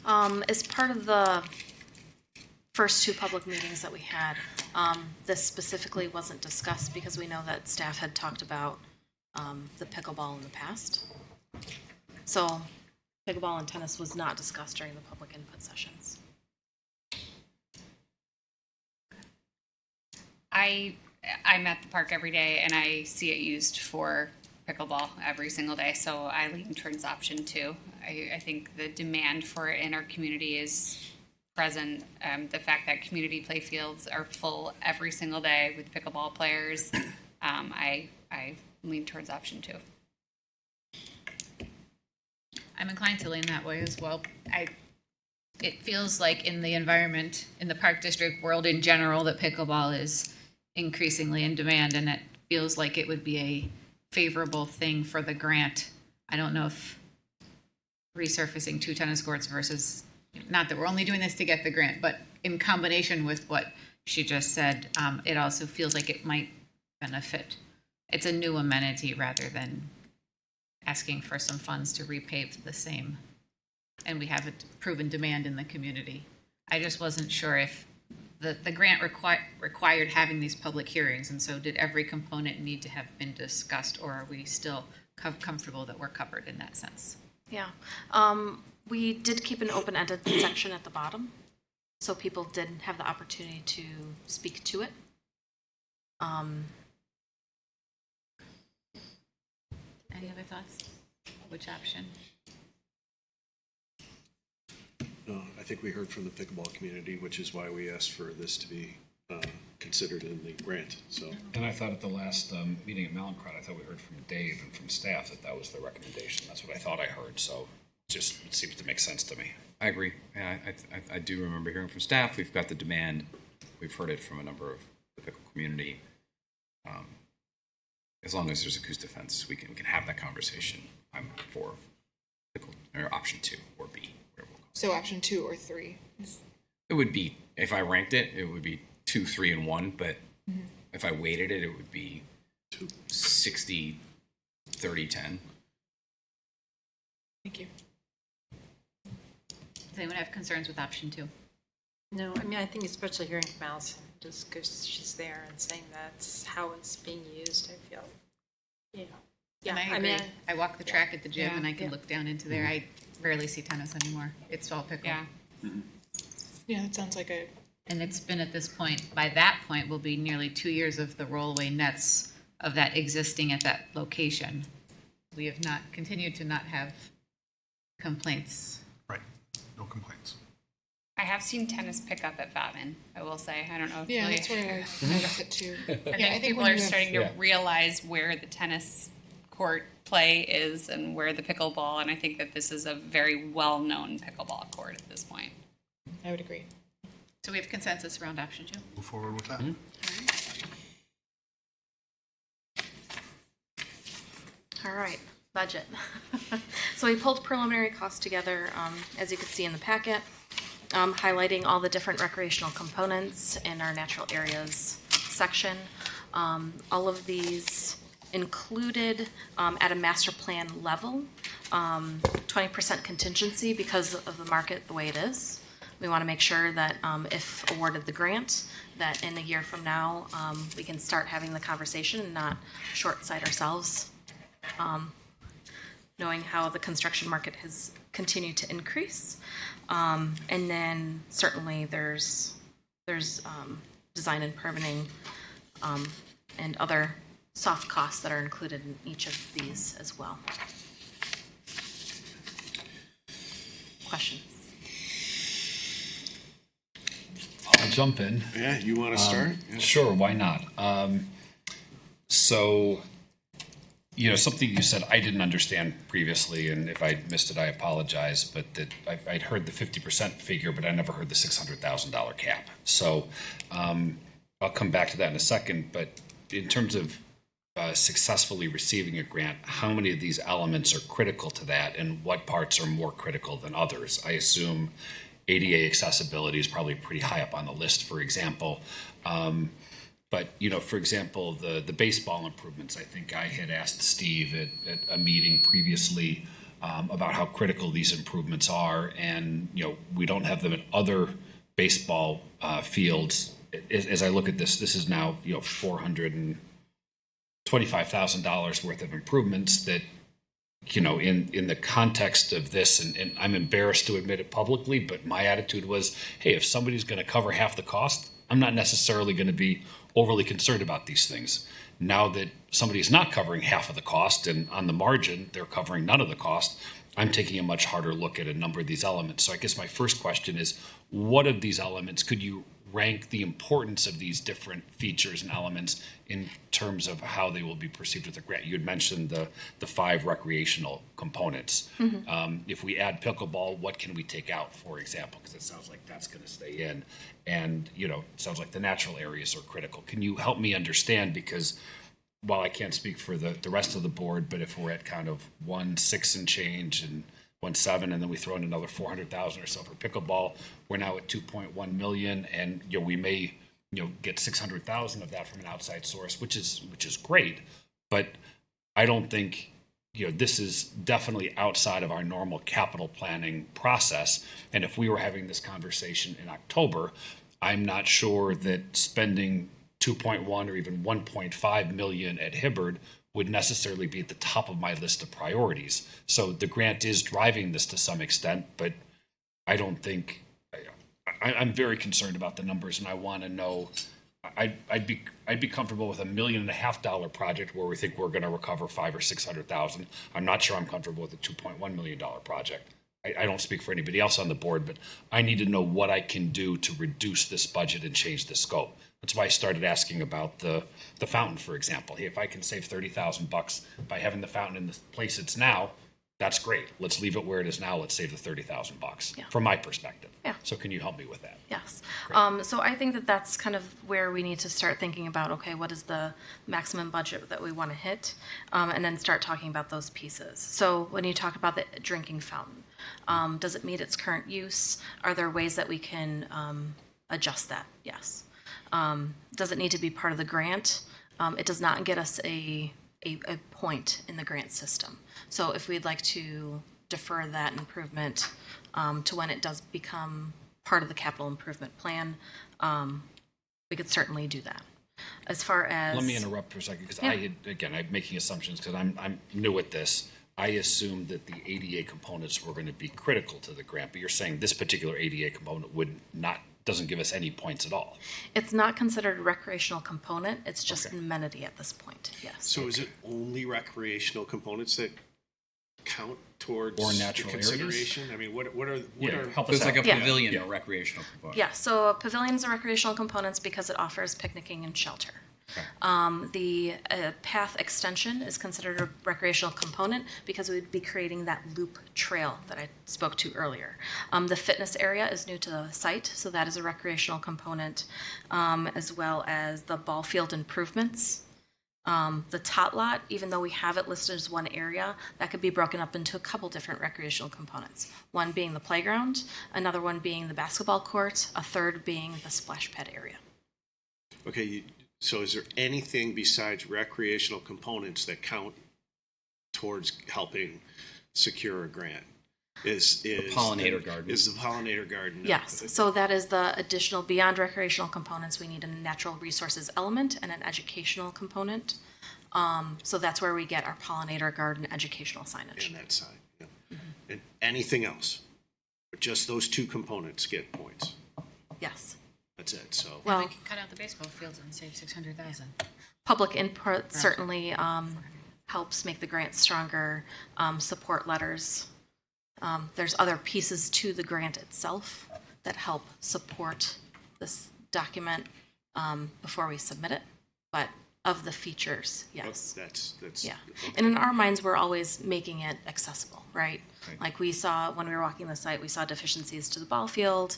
As part of the first two public meetings that we had, this specifically wasn't discussed because we know that staff had talked about the pickleball in the past. So pickleball and tennis was not discussed during the public input sessions. I'm at the park every day and I see it used for pickleball every single day, so I lean towards option 2. I think the demand for it in our community is present. The fact that community play fields are full every single day with pickleball players, I lean towards option 2. I'm inclined to lean that way as well. It feels like in the environment, in the Park District world in general, that pickleball is increasingly in demand, and it feels like it would be a favorable thing for the grant. I don't know if resurfacing 2 tennis courts versus, not that we're only doing this to get the grant, but in combination with what she just said, it also feels like it might benefit. It's a new amenity rather than asking for some funds to repave the same. And we have a proven demand in the community. I just wasn't sure if the grant required having these public hearings, and so did every component need to have been discussed, or are we still comfortable that we're covered in that sense? Yeah. We did keep an open-ended section at the bottom, so people did have the opportunity to speak to it. Any other thoughts? Which option? No, I think we heard from the pickleball community, which is why we asked for this to be considered in the grant. So, And I thought at the last meeting at Malincrod, I thought we heard from Dave and from staff that was the recommendation. That's what I thought I heard. So it seems to make sense to me. I agree. Yeah, I do remember hearing from staff. We've got the demand. We've heard it from a number of the pickle community. As long as there's acoustic fence, we can have that conversation. I'm for pickle, or option 2 or B. So option 2 or 3? It would be, if I ranked it, it would be 2, 3, and 1. But if I weighted it, it would be 60, 30, 10. Thank you. Does anyone have concerns with option 2? No, I mean, I think especially hearing from Allison, just because she's there and saying that's how it's being used, I feel, And I agree. I walk the track at the gym and I can look down into there. I rarely see tennis anymore. It's all pickle. Yeah. Yeah, that sounds like a... And it's been at this point, by that point, will be nearly 2 years of the rollaway nets of that existing at that location. We have not continued to not have complaints. Right. No complaints. I have seen tennis pick up at Fatman, I will say. I don't know if Yeah, Julia- that's where I noticed it too. I think people when are you have- starting to realize where the tennis court play is and where the pickleball, and I think that this is a very well-known pickleball court at this point. I would agree. So we have consensus around option 2? Move forward with that. All right, budget. So we pulled preliminary costs together, as you can see in the packet, highlighting all the different recreational components in our natural areas section. All of these included at a master plan level, 20% contingency because of the market the way it is. We want to make sure that if awarded the grant, that in a year from now, we can start having the conversation and not short-sight ourselves. Knowing how the construction market has continued to increase. And then certainly there's design and permitting and other soft costs that are included in each of these as well. questions? I'll jump in. Yeah, you want to start? Yeah. Sure, why not? So, something you said I didn't understand previously, and if I missed it, I apologize, but that I'd heard the 50% figure, but I never heard the $600,000 cap. So I'll come back to that in a second, but in terms of successfully receiving a grant, how many of these elements are critical to that, and what parts are more critical than others? I assume ADA accessibility is probably pretty high up on the list, for example. But, for example, the baseball improvements, I think I had asked Steve at a meeting previously about how critical these improvements are. And, we don't have them at other baseball fields. As I look at this is now, $425,000 worth of improvements that, in the context of this, and I'm embarrassed to admit it publicly, but my attitude was, hey, if somebody's going to cover half the cost, I'm not necessarily going to be overly concerned about these things. Now that somebody's not covering half of the cost, and on the margin, they're covering none of the cost, I'm taking a much harder look at a number of these elements. So I guess my first question is, what of these elements could you rank the importance of these different features and elements in terms of how they will be perceived with the grant? You had mentioned the 5 recreational components. Mm-hmm. If we add pickleball, what can we take out, for example? Because it sounds like that's going to stay in. And, it sounds like the natural areas are critical. Can you help me understand? Because while I can't speak for the rest of the board, but if we're at kind of 1.6 and change and 1.7, and then we throw in another 400,000 or so for pickleball, we're now at 2.1 million, and we may get 600,000 of that from an outside source, which is great, but I don't think this is definitely outside of our normal capital planning process. And if we were having this conversation in October, I'm not sure that spending 2.1 or even 1.5 million at Hibbard would necessarily be at the top of my list of priorities. So the grant is driving this to some extent, but I don't think I'm very concerned about the numbers, and I want to know. I'd be comfortable with $1.5 million project where we think we're going to recover 500,000 or 600,000. I'm not sure I'm comfortable with a $2.1 million project. I don't speak for anybody else on the board, but I need to know what I can do to reduce this budget and change the scope. That's why I started asking about the fountain, for example. Hey, if I can save $30,000 by having the fountain in the place it's now, that's great. Let's leave it where it is now. Let's save the $30,000 from my perspective. Yeah. So can you help me with that? Yes. So I think that that's kind of where we need to start thinking about, okay, what is the maximum budget that we want to hit? And then start talking about those pieces. So when you talk about the drinking fountain, does it meet its current use? Are there ways that we can adjust that? Yes. Does it need to be part of the grant? It does not get us a point in the grant system. So if we'd like to defer that improvement to when it does become part of the capital improvement plan, we could certainly do that. As far as... Let me interrupt for a second, because I'm making assumptions because I'm new at this. I assumed that the ADA components were going to be critical to the grant, but you're saying this particular ADA component doesn't give us any points at all. It's not considered a recreational component. It's just an amenity at this point. Yes. So is it only recreational components that count towards or natural the consideration? Areas? I mean, what are help It's us like out. a pavilion, a recreational component. Yeah. So a pavilion is a recreational components because it offers picnicking and shelter. The path extension is considered a recreational component because we would be creating that loop trail that I spoke to earlier. The fitness area is new to the site, so that is a recreational component, as well as the ball field improvements. The tot lot, even though we have it listed as one area, that could be broken up into a couple different recreational components. One being the playground, another one being the basketball court, a third being the splash pad area. Okay, so is there anything besides recreational components that count towards helping secure a grant? Is the pollinator garden? Is the pollinator garden? Yes. So that is the additional beyond recreational components. We need a natural resources element and an educational component. So that's where we get our pollinator garden educational signage. And that sign. Yeah. Mm-hmm. And anything else? Or just those two components get points? Yes. That's it. So well, we can cut out the baseball fields and save 600,000. Public input certainly helps make the grant stronger. Support letters There's other pieces to the grant itself that help support this document before we submit it, but of the features, yes. That's Yeah. And in our minds, we're always making it accessible, right? Right. Like we saw when we were walking the site, we saw deficiencies to the ball field,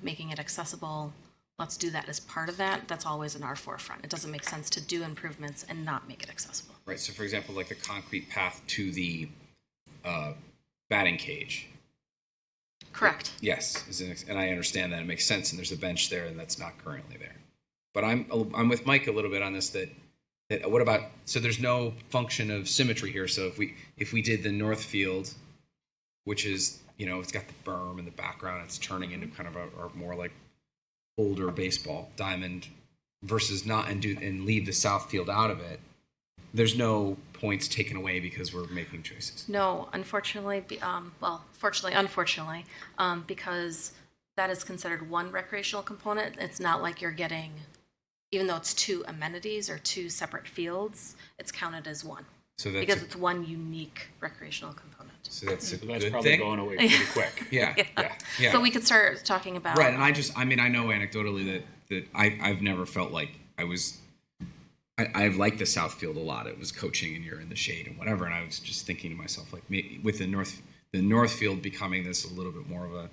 making it accessible. Let's do that as part of that. That's always in our forefront. It doesn't make sense to do improvements and not make it accessible. Right. So, for example, like the concrete path to the batting cage. Correct. Yes, and I understand that it makes sense, and there's a bench there, and that's not currently there. But I'm with Mike a little bit on this. That what about, so there's no function of symmetry here. So if we did the north field, which is, it's got the berm in the background, it's turning into kind of a more like older baseball diamond versus not, and leave the south field out of it. There's no points taken away because we're making choices. No, unfortunately, unfortunately, because that is considered one recreational component. It's not like you're getting, even though it's two amenities or two separate fields, it's counted as one. So that's because it's one unique recreational component. So that's a That's good probably thing. going away pretty quick. Yeah. So we could start talking about Right, and I know anecdotally that I've never felt like I've liked the south field a lot. It was coaching and you're in the shade and whatever, and I was just thinking to myself, like, maybe with the north field becoming this a little bit more of a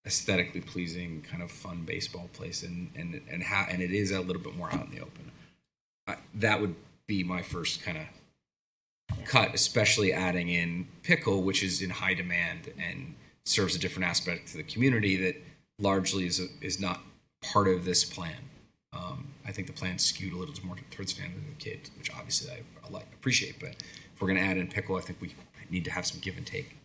aesthetically pleasing kind of fun baseball place, and it is a little bit more out in the open. That would be my first kind of cut, especially adding in pickle, which is in high demand and serves a different aspect to the community that largely is not part of this plan. I think the plan skewed a little more towards family and kids, which obviously I appreciate. But if we're going to add in pickle, I think we need to have some give and take.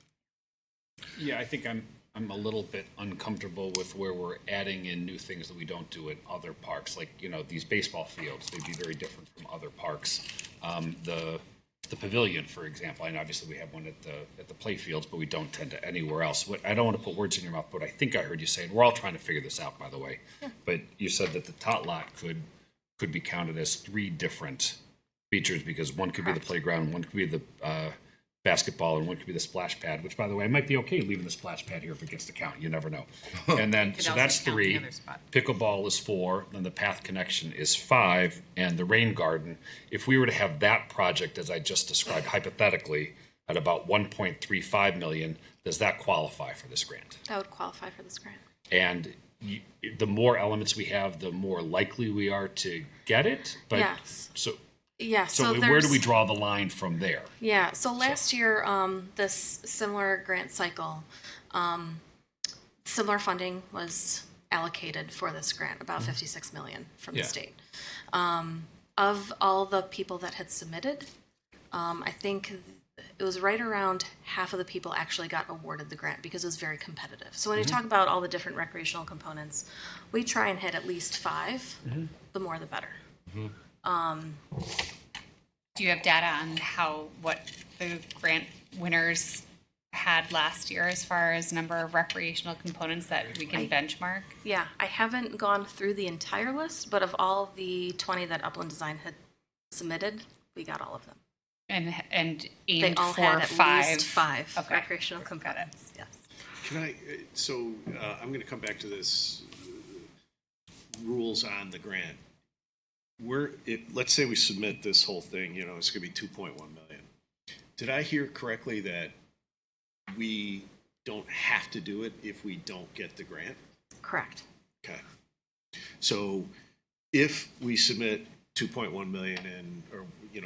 Yeah, I think I'm a little bit uncomfortable with where we're adding in new things that we don't do at other parks. Like, these baseball fields, they'd be very different from other parks. The pavilion, for example, and obviously we have one at the play fields, but we don't tend to anywhere else. I don't want to put words in your mouth, but I think I heard you say, and we're all trying to figure this out, by the way. Yeah. But you said that the tot lot could be counted as three different features, because one could be the playground, one could be the basketball, and one could be the splash pad, which, by the way, I might be okay leaving the splash pad here if it gets to count. You never know. And then, so that's 3. Pickleball is 4. Then the path connection is 5. And the rain garden, if we were to have that project, as I just described, hypothetically, at about $1.35 million, does that qualify for this grant? that would qualify for this grant. And the more elements we have, the more likely we are to get it. But Yes. So So where do we draw the line from there? Yeah, so last year, this similar grant cycle, similar funding was allocated for this grant, about $56 million from the state. Of all the people that had submitted, I think it was right around half of the people actually got awarded the grant because it was very competitive. So when you talk about all the different recreational components, we try and hit at least 5. The more the better. Do you have data on what the grant winners had last year as far as number of recreational components that we can benchmark? Yeah, I haven't gone through the entire list, but of all the 20 that Upland Design had submitted, we got all of them. And They aimed all for had at 5. least 5 Okay. recreational components. Yes. Can I, I'm going to come back to this rules on the grant. Let's say we submit this whole thing, it's going to be 2.1 million. Did I hear correctly that we don't have to do it if we don't get the grant? Correct. Okay. So if we submit 2.1 million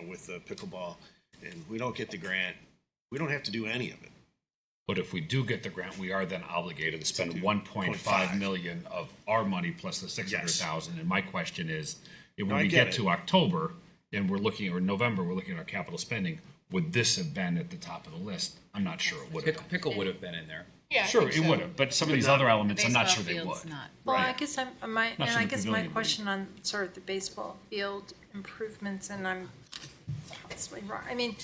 with the pickleball and we don't get the grant, we don't have to do any of it. But if we do get the grant, we are then obligated to spend 1.5 million of our money plus the 600,000. And my question is, when we get to October and or November, we're looking at our capital spending, would this have been at the top of the list? I'm not sure it would have. Pickle would have been in there. Yeah, Sure, it would have. But some of these other elements, I'm not sure they would. Well, I guess my sure the pavilion question on sort of the baseball field improvements, and I'm possibly wrong. I mean,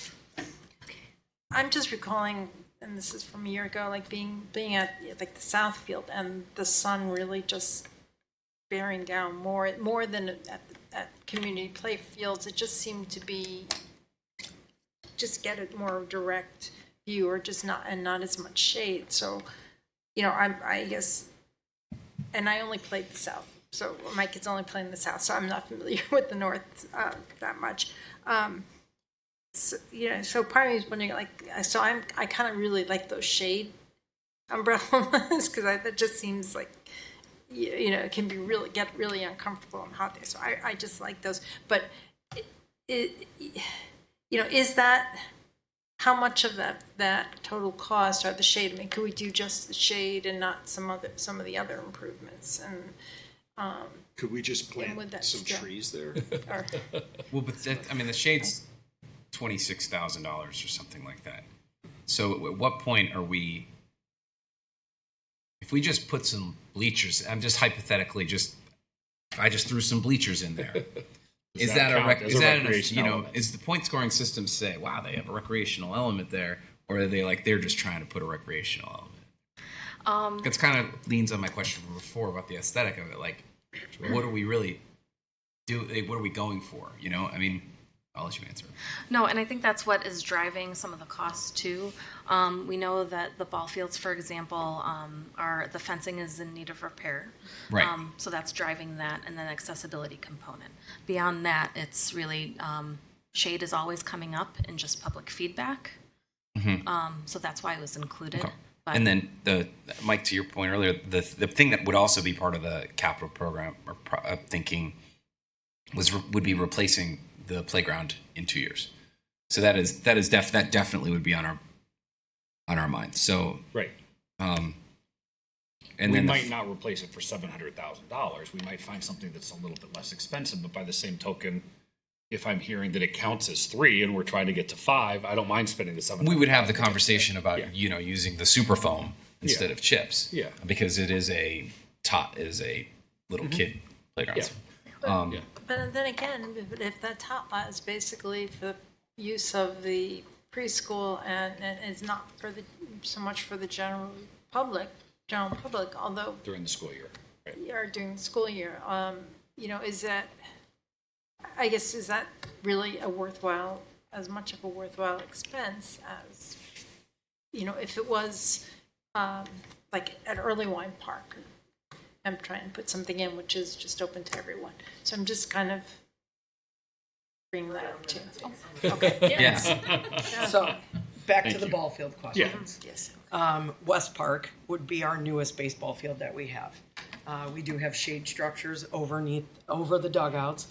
I'm just recalling, and this is from a year ago, like being at like the south field and the sun really just bearing down more than at community play fields. It just seemed to be just get a more direct view or just not as much shade. So, I guess, and I only played the south. So my kids only play in the south, so I'm not familiar with the north that much. So part of me is wondering, so I kind of really like those shade umbrellas because that just seems like, it can be get really uncomfortable and hot there. So I just like those. But is that, how much of that total cost are the shade? I mean, could we do just the shade and not some of the other improvements? And could we just plant some trees there? Well, but the shade's $26,000 or something like that. So at what point are we? If we just put some bleachers, I'm just hypothetically if I just threw some bleachers in there. Is that is the point scoring system say, wow, they have a recreational element there, or are they they're just trying to put a recreational element? It's kind of leans on my question from before about the aesthetic of it. What are we really do? What are we going for? I'll let you answer. No, and I think that's what is driving some of the costs too. We know that the ball fields, for example, the fencing is in need of repair. Right. So that's driving that, and then accessibility component. Beyond that, it's really shade is always coming up in just public feedback. Mm-hmm. So that's why it was included. Okay. And then Mike, to your point earlier, the thing that would also be part of the capital program or thinking would be replacing the playground in 2 years. So that definitely would be on our minds. So right. And we then might not replace it for $700,000. We might find something that's a little bit less expensive. But by the same token, if I'm hearing that it counts as 3 and we're trying to get to 5, I don't mind spending the $700,000. We would have the conversation about using the super foam instead of chips. Yeah. Because it is a little kid playground. Yeah. But then again, if that top lot is basically the use of the preschool and is not so much for the general public, although During the school year. Right. Or during the school year, is that, I guess, is that really as much of a worthwhile expense as, if it was like at Early Wine Park? I'm trying to put something in which is just open to everyone. So I'm just kind of bringing that up too. Okay. Yes. So back to the ball field questions. Yes. West Park would be our newest baseball field that we have. We do have shade structures over the dugouts.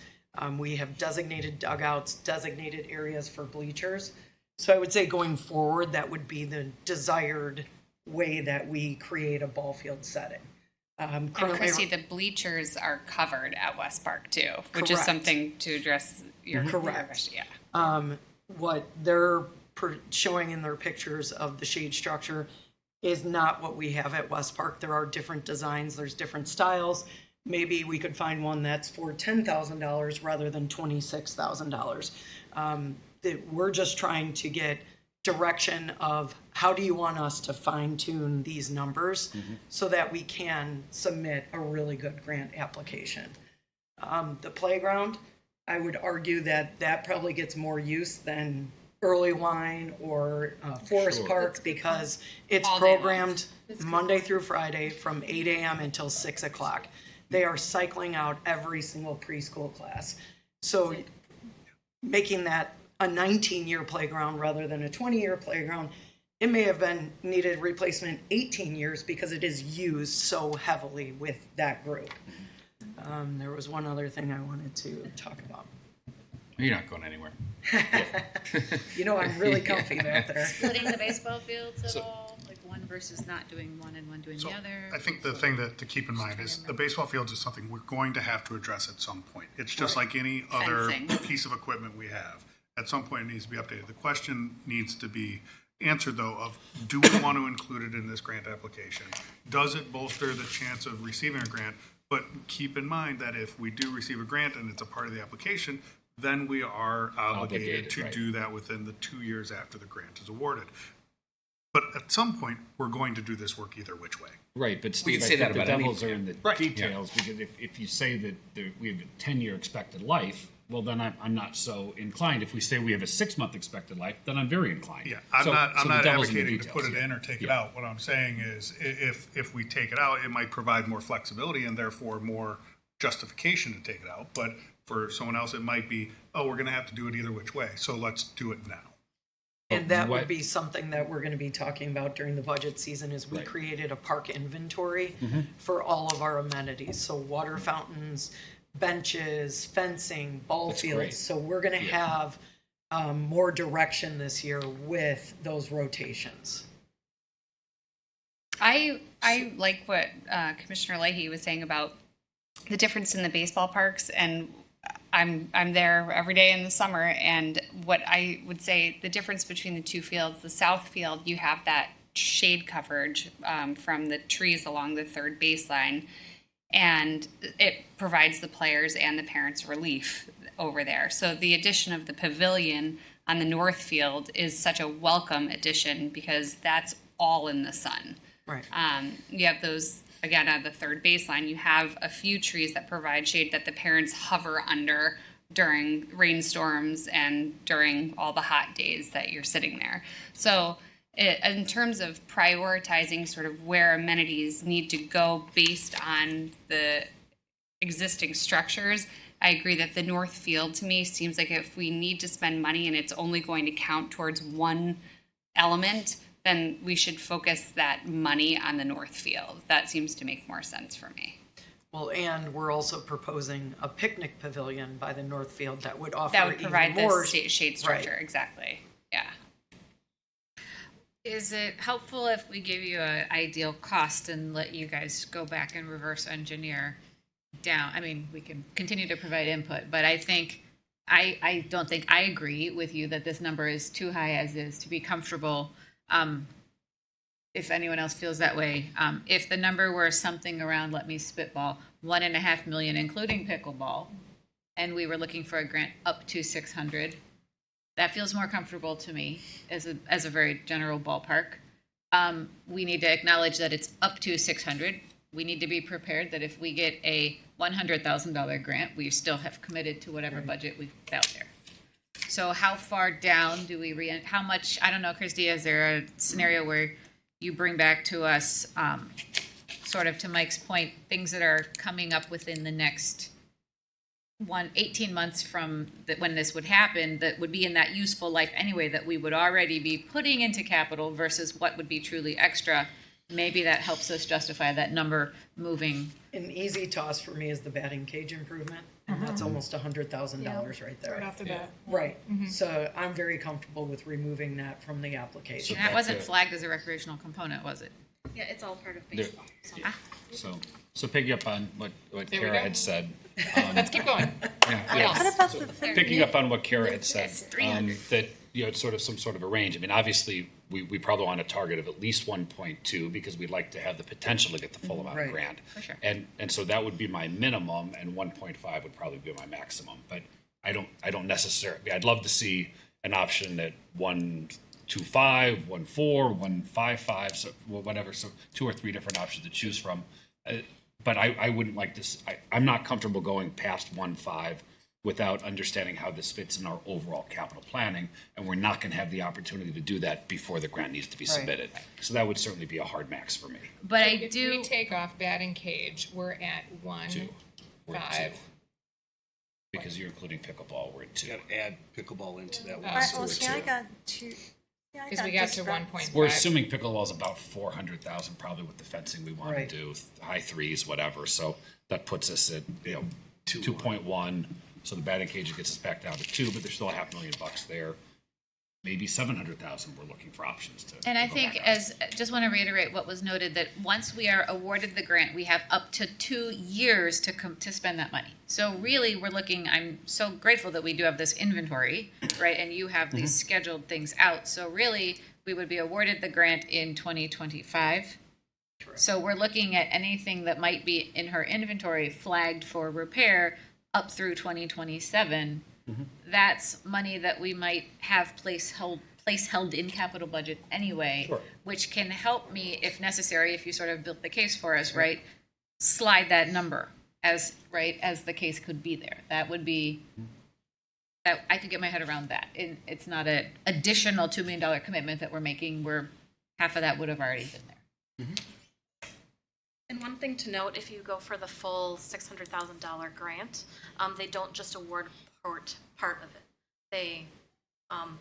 We have designated dugouts, designated areas for bleachers. So I would say going forward, that would be the desired way that we create a ball field setting. And Chrissy, the bleachers are covered at West Park too, which is Correct. something to address your Correct. Yeah. What they're showing in their pictures of the shade structure is not what we have at West Park. There are different designs, there's different styles. Maybe we could find one that's for $10,000 rather than $26,000. We're just trying to get direction of how do you want us to fine tune these numbers so that we can submit a really good grant application. The playground, I would argue that probably gets more use than Early Wine or Forest Park because it's programmed Monday through Friday from 8 a.m. until 6 o'clock. They are cycling out every single preschool class. So making that a 19-year playground rather than a 20-year playground, it may have been needed replacement 18 years because it is used so heavily with that group. There was one other thing I wanted to talk about. You're not going anywhere. I'm really comfy back there. Splitting the baseball fields at all? Like one versus not doing one and one doing the other? I think the thing to keep in mind is the baseball fields is something we're going to have to address at some point. It's just like any other piece of equipment we have. At some point, it needs to be updated. The question needs to be answered, though, of do we want to include it in this grant application? Does it bolster the chance of receiving a grant? But keep in mind that if we do receive a grant and it's a part of the application, then we are obligated to do that within the 2 years after the grant is awarded. But at some point, we're going to do this work either which way. Right, but We Steve, can I say think that the about devils any- are in the Right. details, because if you say that we have a 10-year expected life, well, then I'm not so inclined. If we say we have a 6-month expected life, then I'm very inclined. Yeah, I'm So not the devil's in the advocating to put details it here. in or take it Yeah. out. What I'm saying is if we take it out, it might provide more flexibility and therefore more justification to take it out. But for someone else, it might be, oh, we're going to have to do it either which way. So let's do it now. And that what- would be something that we're going to be talking about during the budget season is we Right. created a park inventory Mhm. for all of our amenities. So water fountains, benches, fencing, ball That's fields. great. So we're going to Yeah. have more direction this year with those rotations. I like what Commissioner Leahy was saying about the difference in the baseball parks, and I'm there every day in the summer. And what I would say, the difference between the two fields, the south field, you have that shade coverage from the trees along the third baseline, and it provides the players and the parents relief over there. So the addition of the pavilion on the north field is such a welcome addition because that's all in the sun. Right. You have those, again, on the third baseline, you have a few trees that provide shade that the parents hover under during rainstorms and during all the hot days that you're sitting there. So in terms of prioritizing sort of where amenities need to go based on the existing structures, I agree that the north field to me seems like if we need to spend money and it's only going to count towards one element, then we should focus that money on the north field. That seems to make more sense for me. Well, and we're also proposing a picnic pavilion by the north field that would offer That would provide even more the shade structure, Right. exactly. Yeah. Is it helpful if we give you an ideal cost and let you guys go back and reverse engineer down? I mean, we can continue to provide input, but I think, I don't think I agree with you that this number is too high as is to be comfortable. If anyone else feels that way, if the number were something around, let me spitball, 1.5 million, including pickleball, and we were looking for a grant up to 600, that feels more comfortable to me as a very general ballpark. We need to acknowledge that it's up to 600. We need to be prepared that if we get a $100,000 grant, we still have committed to whatever budget we've put out there. So how far down do we how much, I don't know, Christy, is there a scenario where you bring back to us, sort of to Mike's point, things that are coming up within the next 18 months from when this would happen, that would be in that useful life anyway, that we would already be putting into capital versus what would be truly extra? Maybe that helps us justify that number moving. An easy toss for me is the batting cage improvement, and that's almost $100,000 right there. Right off the bat. Right. So I'm very comfortable with removing that from the application. And that wasn't flagged as a recreational component, was it? Yeah, it's all part of There- baseball. So picking up on what There we Kara go. had said. Let's keep going. Yeah. What about the third? Picking up on what Kara had said, It's 300. that, it's sort of some sort of a range. I mean, obviously, we probably want a target of at least 1.2 because we'd like to have the potential to get the full amount Right. of grant. For sure. And so that would be my minimum, and 1.5 would probably be my maximum. But I don't necessarily. I'd love to see an option at 1.25, 1.4, 1.55, so whatever. So 2 or 3 different options to choose from. But I wouldn't like this. I'm not comfortable going past 1.5 without understanding how this fits in our overall capital planning, and we're not going to have the opportunity to do that before the grant needs to be Right. submitted. So that would certainly be a hard max for me. But I If do. we take off batting cage, we're at 2. We're at 2. 1.5. Because you're including pickleball, we're at 2. Got to add pickleball into that All one. right, so Well, it's see, I got two. Yeah, I Because we got just to about- 1.5. We're assuming pickleball is about 400,000, probably with the fencing we want Right. to do, high threes, whatever. So that puts us at 2.1. So the batting cage gets us back down to 2, but there's still $500,000 there. Maybe 700,000. We're looking for options to. And I go think back just want to reiterate what was noted, that once we are awarded the grant, we have up to 2 years to spend that money. So really, we're looking, I'm so grateful that we do have this inventory, right? And you have these scheduled things out. So really, we would be awarded the grant in 2025. So we're looking at anything that might be in her inventory flagged for repair up through 2027. That's money that we might have place held in capital budget anyway, Sure. which can help me, if necessary, if you sort of built the case for us, right? Slide that number as the case could be there. That would be that I could get my head around that. It's not an additional $2 million commitment that we're making, where half of that would have already been there. And one thing to note, if you go for the full $600,000 grant, they don't just award part of it. They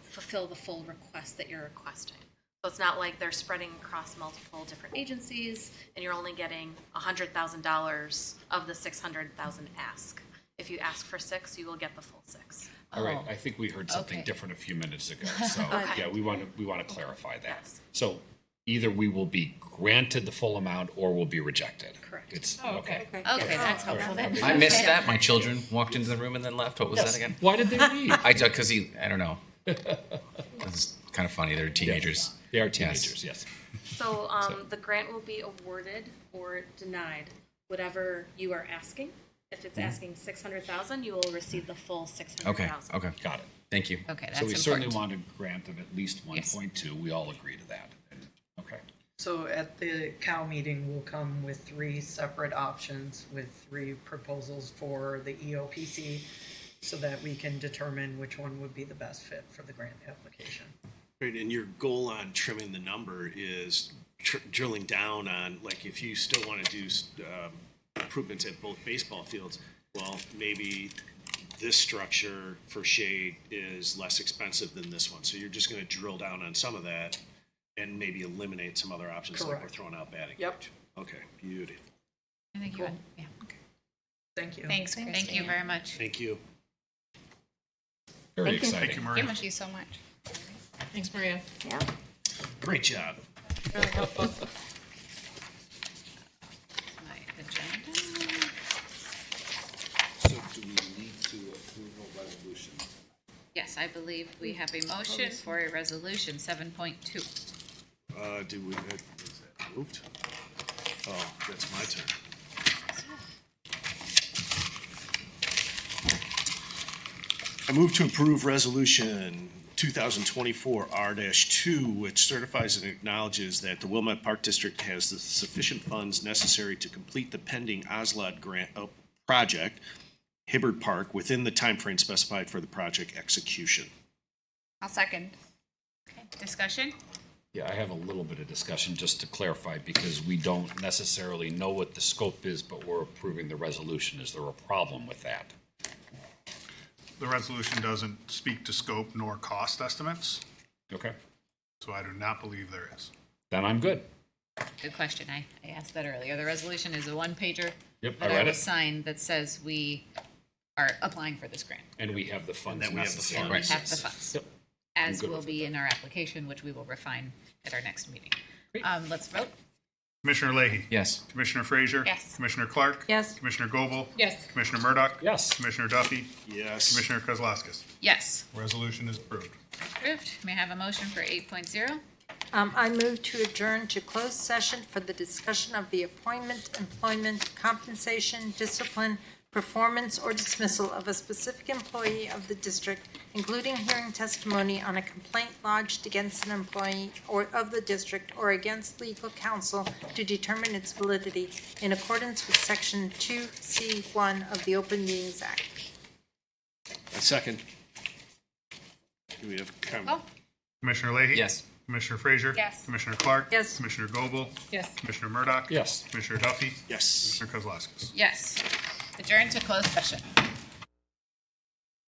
fulfill the full request that you're requesting. So it's not like they're spreading across multiple different agencies and you're only getting $100,000 of the $600,000 ask. If you ask for 6, you will get the full 6. All right, I think we heard something Okay. different a few minutes ago. So, Okay. yeah, we want to clarify that. So either we will be granted the full amount or we'll be rejected. Correct. It's, Okay, that's helpful then. I missed that. My children walked into the room and then left. What was that again? Why did they leave? I don't know. It's kind of funny. They're teenagers. They are teenagers, yes. So the grant will be awarded or denied, whatever you are asking. If it's asking $600,000, you will receive the full $600,000. Okay. Got it. Thank you. Okay, that's So we important. certainly want a grant of at least 1.2. We all agree to that. Okay. So at the COW meeting, we'll come with 3 separate options with 3 proposals for the EOPC so that we can determine which one would be the best fit for the grant application. Right, and your goal on trimming the number is drilling down on, like, if you still want to do improvements at both baseball fields, well, maybe this structure for shade is less expensive than this one. So you're just going to drill down on some of that and maybe eliminate some other options like we're Correct. throwing out batting. Yep. Okay, beautiful. I think you would, yeah. Thank you. Thanks, thank you very much. Thank you. Very Thank you. exciting. Thank you, Maria. Thank you so much. Thanks, Maria. Yeah. Great job. My agenda. So do we need to approve a resolution? Yes, I believe we have a motion for a resolution 7.2. Do we, is that moved? Oh, that's my turn. I move to approve resolution 2024 R-2, which certifies and acknowledges that the Wilmette Park District has the sufficient funds necessary to complete the pending OSLAD grant project, Hibbard Park, within the timeframe specified for the project execution. I'll second. Okay, discussion? Yeah, I have a little bit of discussion just to clarify because we don't necessarily know what the scope is, but we're approving the resolution. Is there a problem with that? The resolution doesn't speak to scope nor cost estimates, Okay. so I do not believe there is. Then I'm good. Good question. I asked that earlier. The resolution is a one-pager Yep, that I I read will it. sign that says we are applying for this grant. And we have the funds that we have the necessary. And we funds. have the funds, Yep. as good will with be in our application, which we will refine at our next meeting. Great. Let's vote. Commissioner Leahy? Yes. Commissioner Frazier? Yes. Commissioner Clark? Yes. Commissioner Goebel? Yes. Commissioner Murdoch? Yes. Commissioner Duffy? Yes. Commissioner Kozlowskis? Yes, Resolution is approved. approved. May I have a motion for 8.0? I move to adjourn to closed session for the discussion of the appointment, employment, compensation, discipline, performance, or dismissal of a specific employee of the district, including hearing testimony on a complaint lodged against an employee or of the district or against legal counsel to determine its validity in accordance with Section 2C1 of the Open Meetings Act. A second. Do we have comment? Oh, Commissioner Leahy? Yes. Commissioner Frazier? Yes. Commissioner Clark? Yes. Commissioner Goebel? Yes. Commissioner Murdoch? Yes. Commissioner Duffy? Yes. Commissioner Kozlowskis? yes. Adjourn to closed session.